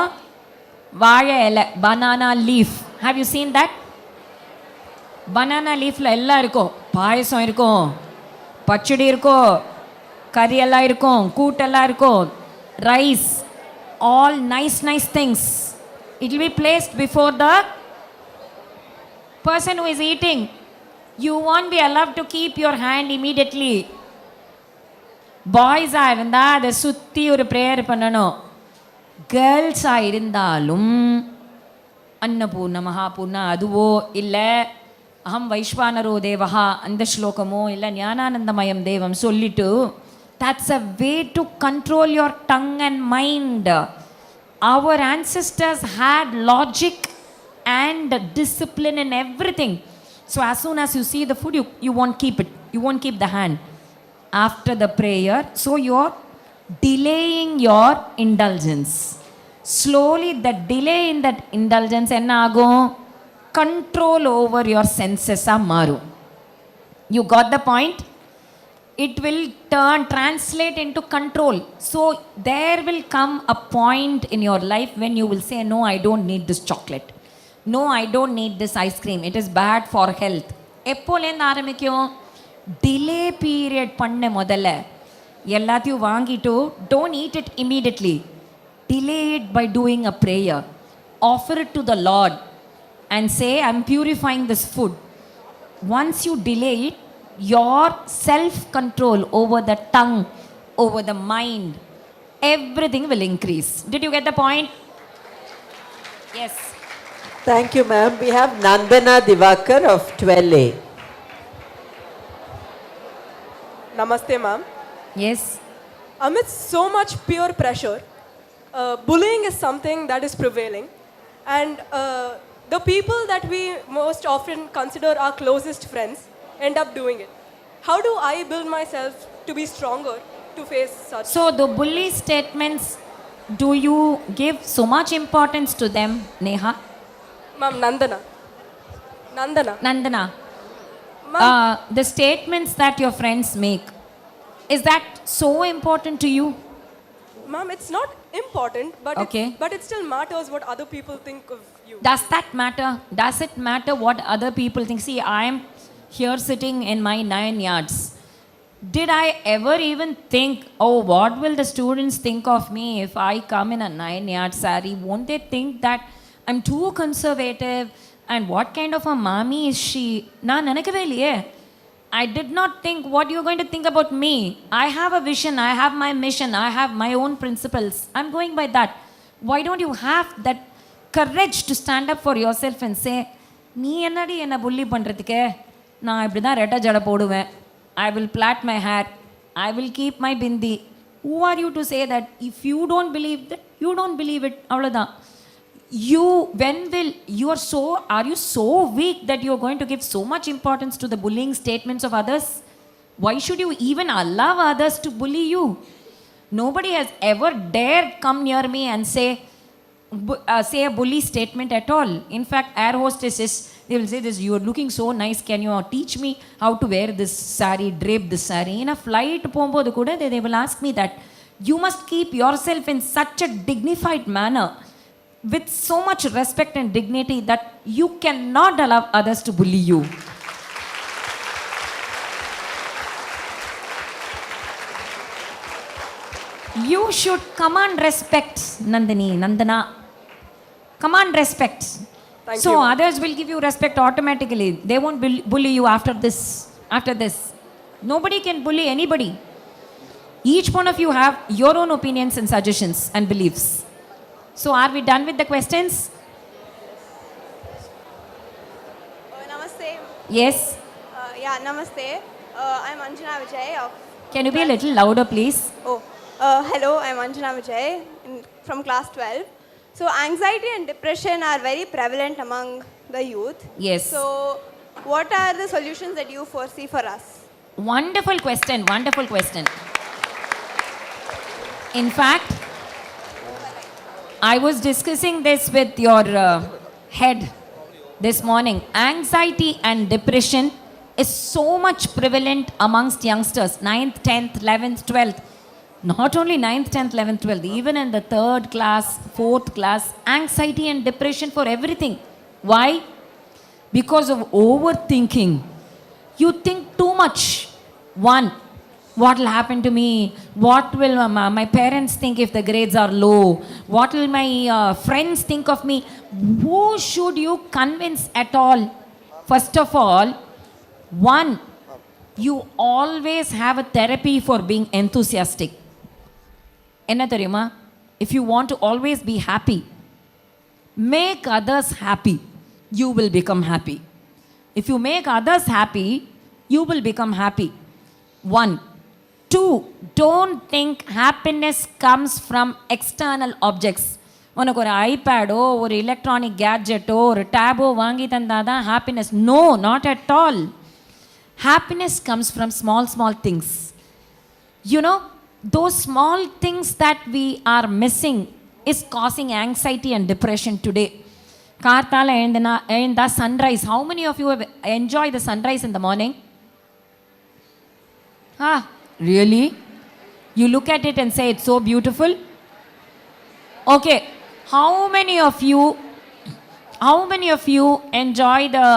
Speaker 6: banana leaf. Have you seen that? Banana leaf la ella irukom, payasam irukom, pachadi irukom, curry ella irukom, koot ella irukom, rice, all nice things. It will be placed before the person who is eating. You won't be allowed to keep your hand immediately. Boys ஆ இருந்தா அதை சுற்றி ஒரு prayer பண்ணணும். Girls ஆ இருந்தாலும் அன்னபூர்ண மகாபூர்ணா அதுவோ இல்லை அஹம் வைஸ்வானரோ தேவஹா அந்த ஸ்லோகமோ இல்லை ஞானானந்தமயம் தேவம் சொல்லிட்டு, that's a way to control your tongue and mind. Our ancestors had logic and discipline in everything. So as soon as you see the food, you won't keep it. You won't keep the hand after the prayer. So you're delaying your indulgence. Slowly the delay in that indulgence ennaagum control over your senses maru. You got the point? It will translate into control. So there will come a point in your life when you will say, no, I don't need this chocolate. No, I don't need this ice cream. It is bad for health. எப்போலேருந்து ஆரம்பிக்கும்? Delay period பண்ண முதல்ல எல்லாத்தையும் வாங்கிட்டு don't eat it immediately. Delay it by doing a prayer. Offer it to the Lord and say, I'm purifying this food. Once you delay it, your self-control over the tongue, over the mind, everything will increase. Did you get the point? Yes.
Speaker 7: Thank you, ma'am. We have Nandana Divakar of 12A.
Speaker 14: Namaste, ma'am.
Speaker 6: Yes.
Speaker 14: Amidst so much peer pressure, bullying is something that is prevailing. And the people that we most often consider our closest friends end up doing it. How do I build myself to be stronger to face such?
Speaker 6: So the bully statements, do you give so much importance to them, Neha?
Speaker 14: Ma'am, Nandana.
Speaker 6: Nandana. The statements that your friends make, is that so important to you?
Speaker 14: Ma'am, it's not important, but,
Speaker 6: Okay.
Speaker 14: but it still matters what other people think of you.
Speaker 6: Does that matter? Does it matter what other people think? See, I am here sitting in my 9 yards. Did I ever even think, oh, what will the students think of me if I come in a 9-yard saree? Won't they think that I'm too conservative? And what kind of a mommy is she? I did not think what you're going to think about me. I have a vision, I have my mission, I have my own principles. I'm going by that. Why don't you have that courage to stand up for yourself and say, நீ என்னடி என்ன புள்ளி பண்ணுறதுக்கு? நான் இப்படி தான் ரெட்டை ஜடை போடுவேன். I will plait my hair. I will keep my bindi. Who are you to say that? If you don't believe that, you don't believe it. அவ்வளோதான். Are you so weak that you're going to give so much importance to the bullying statements of others? Why should you even allow others to bully you? Nobody has ever dared come near me and say a bully statement at all. In fact, air hostesses, they will say this, you are looking so nice, can you teach me how to wear this saree, drape this saree? In a flight, they will ask me that. You must keep yourself in such a dignified manner, with so much respect and dignity, that you cannot allow others to bully you. You should command respect, Nandana. Command respect.
Speaker 14: Thank
Speaker 6: so
Speaker 14: you.
Speaker 6: Others will give you respect automatically. They won't bully you after this. Nobody can bully anybody. Each one of you have your own opinions and suggestions and beliefs. So are we done with the questions?
Speaker 15: Namaste.
Speaker 6: Yes.
Speaker 15: Namaste. I'm Anjana Vijay of...
Speaker 6: Can you be a little louder, please?
Speaker 15: Hello, I'm Anjana Vijay from class 12. So anxiety and depression are very prevalent among the youth.
Speaker 6: Yes.
Speaker 15: So what are the solutions that you foresee for us?
Speaker 6: Wonderful question. In fact, I was discussing this with your head this morning. Anxiety and depression is so much prevalent amongst youngsters, 9th, 10th, 11th, 12th. Not only 9th, 10th, 11th, 12th, even in the 3rd class, 4th class, anxiety and depression for everything. Why? Because of overthinking. You think too much. One, what will happen to me? What will my parents think if the grades are low? What will my friends think of me? Who should you convince at all? First of all, one, you always have a therapy for being enthusiastic. Enna theriyuma? If you want to always be happy, make others happy, you will become happy. If you make others happy, you will become happy. 1. 2, don't think happiness comes from external objects. உனக்கு ஒரு ஐபேடோ ஒரு electronic கேட்ஜெட்டோ ஒரு டேபோ வாங்கி தந்தால் தான் happiness. No, not at all. Happiness comes from small, small things. You know, those small things that we are missing is causing anxiety and depression today. Karthala எழுந்தா sunrise. How many of you have enjoyed the sunrise in the morning? Really? You look at it and say it's so beautiful? Okay. How many of you enjoy the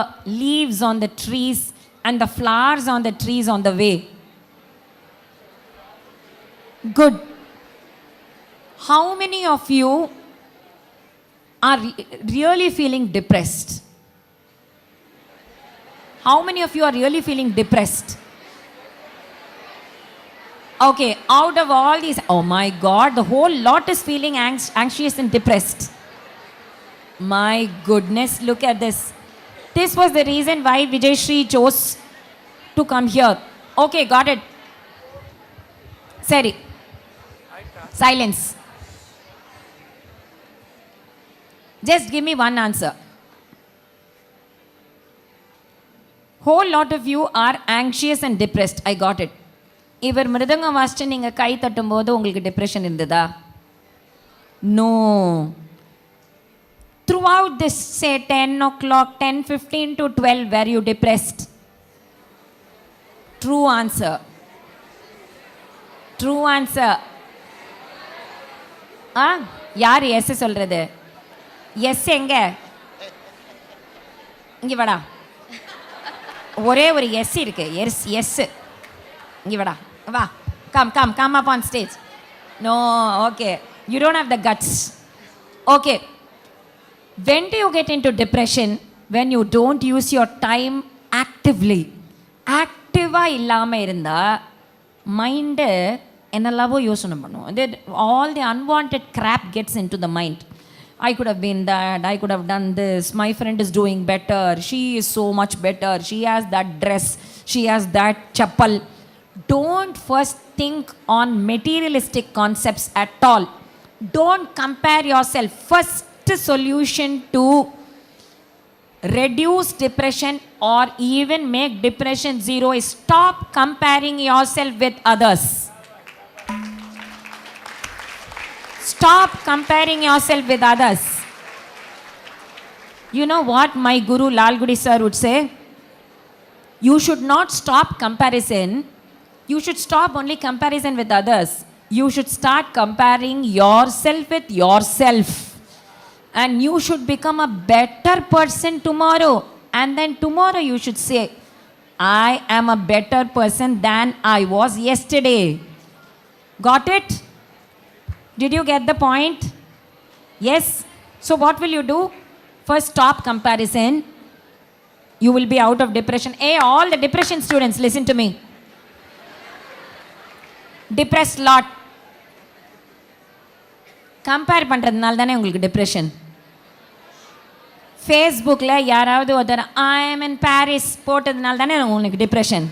Speaker 6: leaves on the trees and the flowers on the trees on the way? Good. How many of you are really feeling depressed? How many of you are really feeling depressed? Okay, out of all these, oh my God, the whole lot is feeling anxious and depressed. My goodness, look at this. This was the reason why Vijay Shri chose to come here. Okay, got it. Sorry. Silence. Just give me one answer. Whole lot of you are anxious and depressed. I got it. இவர் மிருதங்கம் வாசிச்சு நீங்கள் கை தட்டும் போது உங்களுக்கு depression இருந்ததா? No. Throughout this, say 10 o'clock, 10:15 to 12, were you depressed? True answer. True answer. யார் S சொல்றது? S எங்க? இங்கே வாடா. ஒரே ஒரு எஸ் இருக்கு. எஸ். இங்கே வாடா. வா. Come up on stage. No, okay. You don't have the guts. Okay. When do you get into depression? When you don't use your time actively. ஆக்டிவாக இல்லாமல் இருந்தால் மைண்டு என்னெல்லாவோ யோசனை பண்ணுவோம். All the unwanted crap gets into the mind. I could have been that, I could have done this, my friend is doing better, she is so much better, she has that dress, she has that chappal. Don't first think on materialistic concepts at all. Don't compare yourself. First solution to reduce depression or even make depression zero is stop comparing yourself with others. Stop comparing yourself with others. You know what my guru Lalgudi sir would say? You should not stop comparison. You should stop only comparison with others. You should start comparing yourself with yourself. And you should become a better person tomorrow. And then tomorrow you should say, I am a better person than I was yesterday. Got it? Did you get the point? Yes. So what will you do? First stop comparison. You will be out of depression. Hey, all the depression students, listen to me. Depressed lot. Compare பண்ணுறதுனால தானே உங்களுக்கு depression. ஃபேஸ்புக்கில் யாராவது ஒருத்தர் I am in Paris போட்டதுனால தானே உங்களுக்கு depression.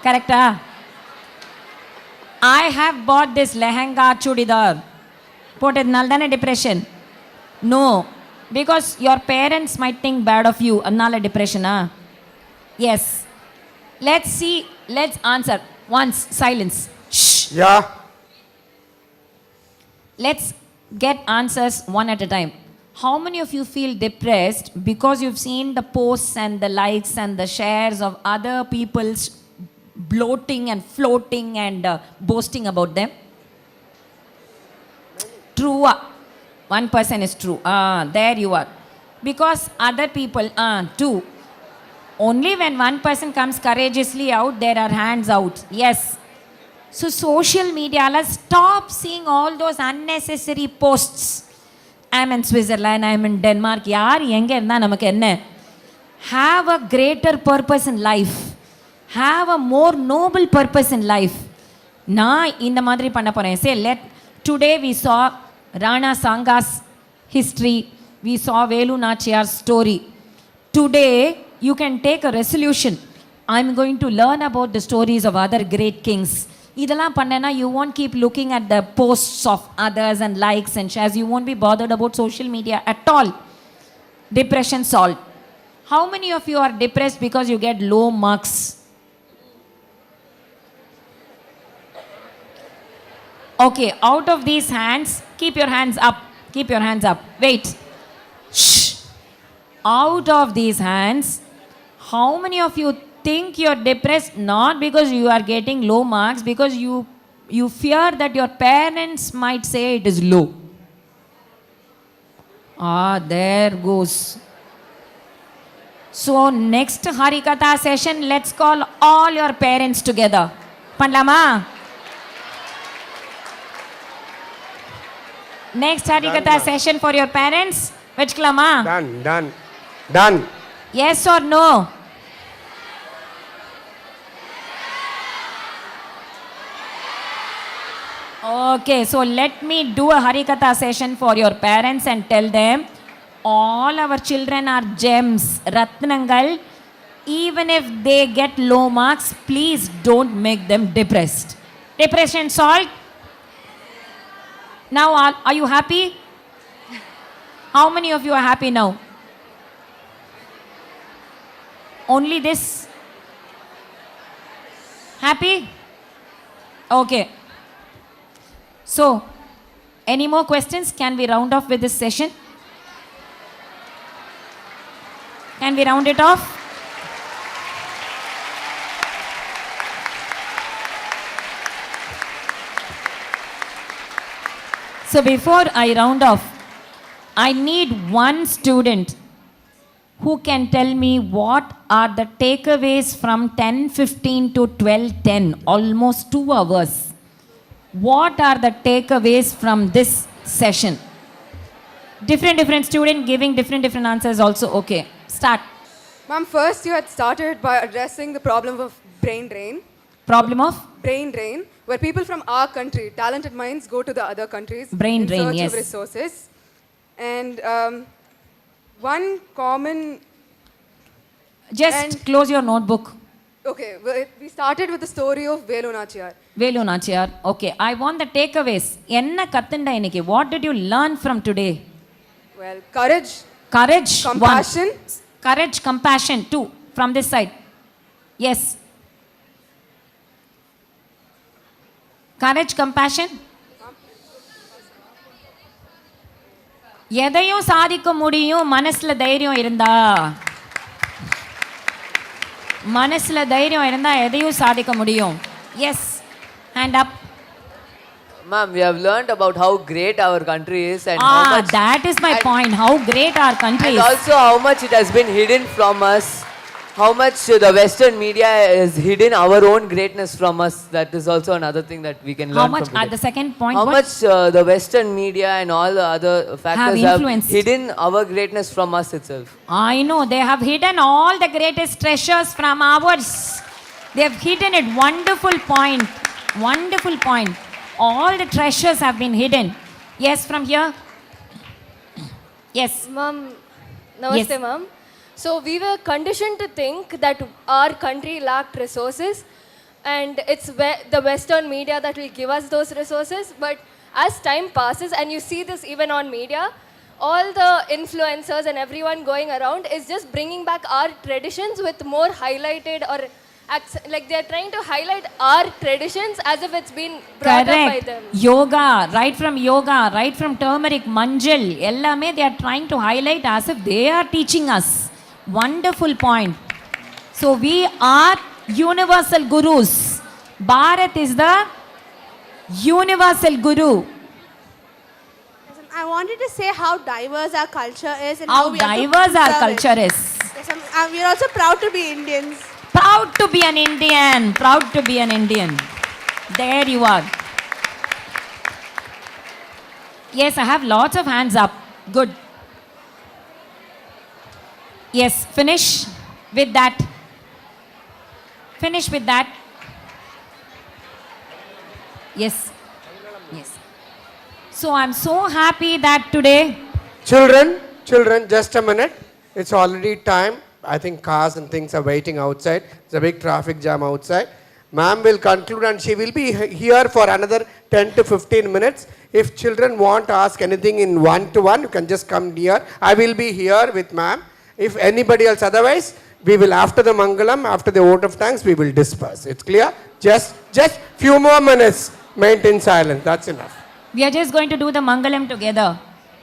Speaker 6: கரெக்டா? I have put this lehenga churidar போட்டதுனால தானே depression. No, because your parents might think bad of you, அதனால டிப்ரெஷனா? Yes. Let's see, let's answer once. Silence.
Speaker 4: Yeah.
Speaker 6: Let's get answers one at a time. How many of you feel depressed because you've seen the posts and the likes and the shares of other people's bloating and floating and boasting about them? True. One person is true. There you are. Because other people, two. Only when one person comes courageously out, there are hands out. Yes. So social media, let's stop seeing all those unnecessary posts. I'm in Switzerland, I'm in Denmark. யார் எங்கே இருந்தால் நமக்கு என்ன? Have a greater purpose in life. Have a more noble purpose in life. நான் இந்த மாதிரி பண்ண போகிறேன். Say, today we saw Rana Sanga's history. We saw Velu Nachiyar's story. Today you can take a resolution. I'm going to learn about the stories of other great kings. இதெல்லாம் பண்ணேன்னா you won't keep looking at the posts of others and likes and shares. You won't be bothered about social media at all. Depression solved. How many of you are depressed because you get low marks? Okay, out of these hands, keep your hands up. Keep your hands up. Wait. Shh. Out of these hands, how many of you think you're depressed not because you are getting low marks, because you fear that your parents might say it is low? Ah, there goes. So next Harikatha session, let's call all your parents together. Panlama? Next Harikatha session for your parents. Vechklama?
Speaker 4: Done.
Speaker 6: Yes or no? Okay, so let me do a Harikatha session for your parents and tell them all our children are gems, Ratnangal. Even if they get low marks, please don't make them depressed. Depression solved? Now, are you happy? How many of you are happy now? Only this? Happy? Okay. So, any more questions? Can we round off with this session? Can we round it off? So before I round off, I need one student who can tell me what are the takeaways from 10:15 to 12:10, almost 2 hours. What are the takeaways from this session? Different student giving different answers also. Okay, start.
Speaker 10: Ma'am, first you had started by addressing the problem of brain drain.
Speaker 6: Problem of?
Speaker 10: Brain drain, where people from our country, talented minds, go to the other countries
Speaker 6: brain
Speaker 10: in
Speaker 6: drain,
Speaker 10: search
Speaker 6: yes.
Speaker 10: of resources. And one common...
Speaker 6: Just close your notebook.
Speaker 10: Okay, we started with the story of Velu Nachiyar.
Speaker 6: Velu Nachiyar. Okay, I want the takeaways. Enna kathunda iniki? What did you learn from today?
Speaker 10: Well, courage.
Speaker 6: Courage.
Speaker 10: Compassion.
Speaker 6: One. Courage, compassion. 2. From this side. Yes. Courage, compassion. எதையும் சாதிக்க முடியும் மனசுல தைரியம் இருந்தா. மனசுல தைரியம் இருந்தா எதையும் சாதிக்க முடியும். Yes. Hand up.
Speaker 16: Ma'am, we have learned about how great our country is and how much...
Speaker 6: that is my point. How great our country is.
Speaker 16: And also how much it has been hidden from us. How much the Western media has hidden our own greatness from us. That is also another thing that we can learn
Speaker 6: from today. At the second point,
Speaker 16: how much the Western media and all the other factors have hidden our greatness from us itself.
Speaker 6: I know. They have hidden all the greatest treasures from ours. They have hidden it. Wonderful point. Wonderful point. All the treasures have been hidden. Yes, from here. Yes.
Speaker 9: Ma'am, namaste,
Speaker 6: yes.
Speaker 9: ma'am. So we were conditioned to think that our country lacked resources and it's the Western media that will give us those resources. But as time passes, and you see this even on media, all the influencers and everyone going around is just bringing back our traditions with more highlighted or like they're trying to highlight our traditions as if it's been brought up by them.
Speaker 6: Yoga, right from turmeric, manjal, ellame they are trying to highlight as if they are teaching us. Wonderful point. So we are universal gurus. Bharat is the universal guru.
Speaker 15: I wanted to say how diverse our culture is and
Speaker 6: how diverse our culture is.
Speaker 15: Yes, we are also proud to be Indians.
Speaker 6: Proud to be an Indian. Proud to be an Indian. There you are. Yes, I have lots of hands up. Good. Yes, finish with that. Finish with that. Yes. Yes. So I'm so happy that today...
Speaker 4: Children, just a minute. It's already time. I think cars and things are waiting outside. There's a big traffic jam outside. Ma'am will conclude and she will be here for another 10 to 15 minutes. If children want to ask anything in one-to-one, you can just come here. I will be here with ma'am. If anybody else, otherwise, we will after the Mangalam, after the vote of thanks, we will disperse. It's clear? Just few more minutes. Maintain silence. That's enough.
Speaker 6: We are just going to do the Mangalam together.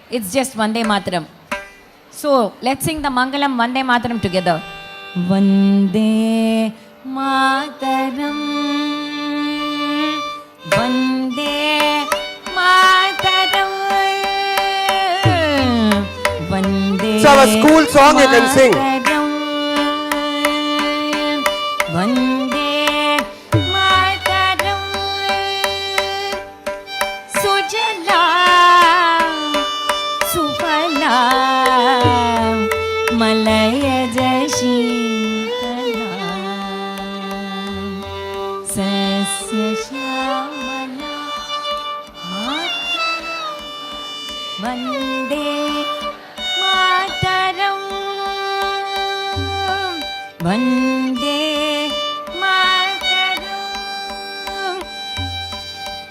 Speaker 6: It's just Vande Mataram. So let's sing the Mangalam Vande Mataram together. Vande Mataram, Vande Mataram, Vande.
Speaker 4: It's our school song, you can sing.
Speaker 6: Vande Mataram, Sujala, Sufala, Malaya Jashitala, Sasya Shamala, Vande Mataram, Vande Mataram,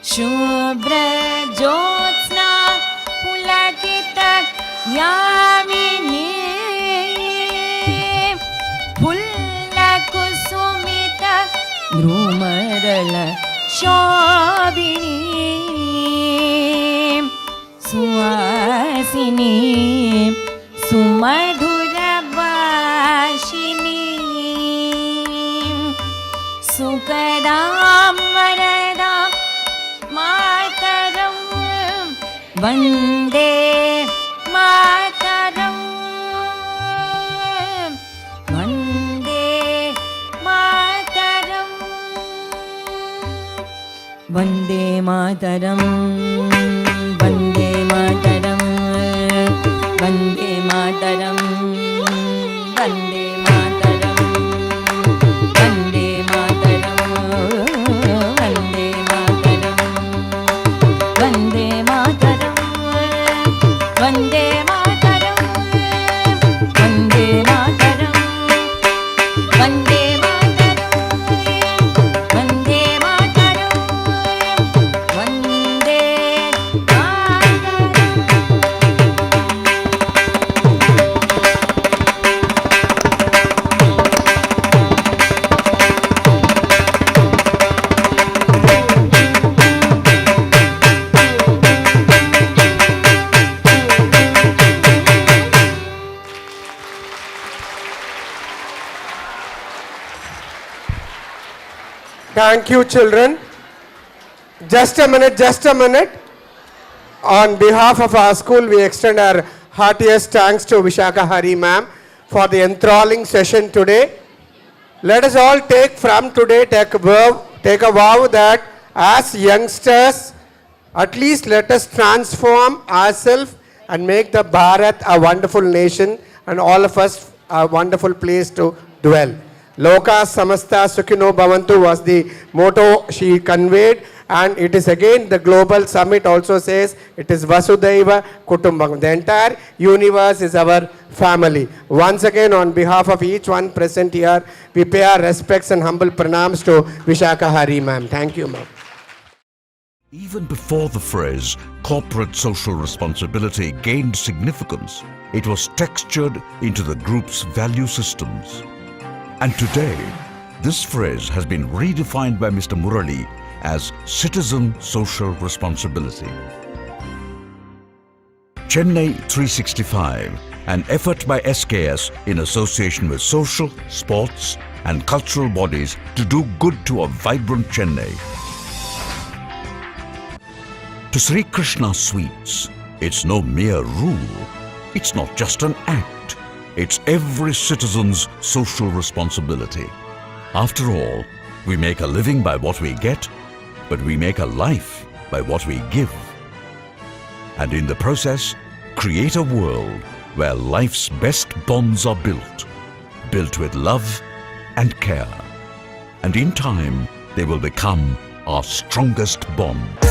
Speaker 6: Shubhra Jyotsna Pulakita Yamini, Pulla Kusumita Dhrumarala Shobhini, Suhasini Sumadhura Vashini, Sukadam Varadam Mataram, Vande Mataram, Vande Mataram, Vande Mataram, Vande Mataram, Vande Mataram, Vande Mataram, Vande Mataram, Vande Mataram, Vande Mataram, Vande Mataram, Vande Mataram, Vande Mataram, Vande Mataram, Vande
Speaker 4: Thank you, children. Just a minute. On behalf of our school, we extend our heartiest thanks to Vishakha Hari ma'am for the enthralling session today. Let us all take a vow that as youngsters, at least let us transform ourselves and make the Bharat a wonderful nation and all of us a wonderful place to dwell. Loka Samasta Sukhino Bhavantu was the motto she conveyed, and it is again the global summit also says it is Vasudhaiva Kutumbakam. The entire universe is our family. Once again, on behalf of each one present here, we pay our respects and humble pranams to Vishakha Hari ma'am. Thank you, ma'am.
Speaker 1: Even before the phrase corporate social responsibility gained significance, it was textured into the group's value systems. And today, this phrase has been redefined by Mr. Murali as citizen social responsibility. Chennai 365, an effort by SKS in association with social, sports and cultural bodies to do good to a vibrant Chennai. To Sri Krishna Sweets, it's no mere rule. It's not just an act. It's every citizen's social responsibility. After all, we make a living by what we get, but we make a life by what we give. And in the process, create a world where life's best bonds are built with love and care. And in time, they will become our strongest bond.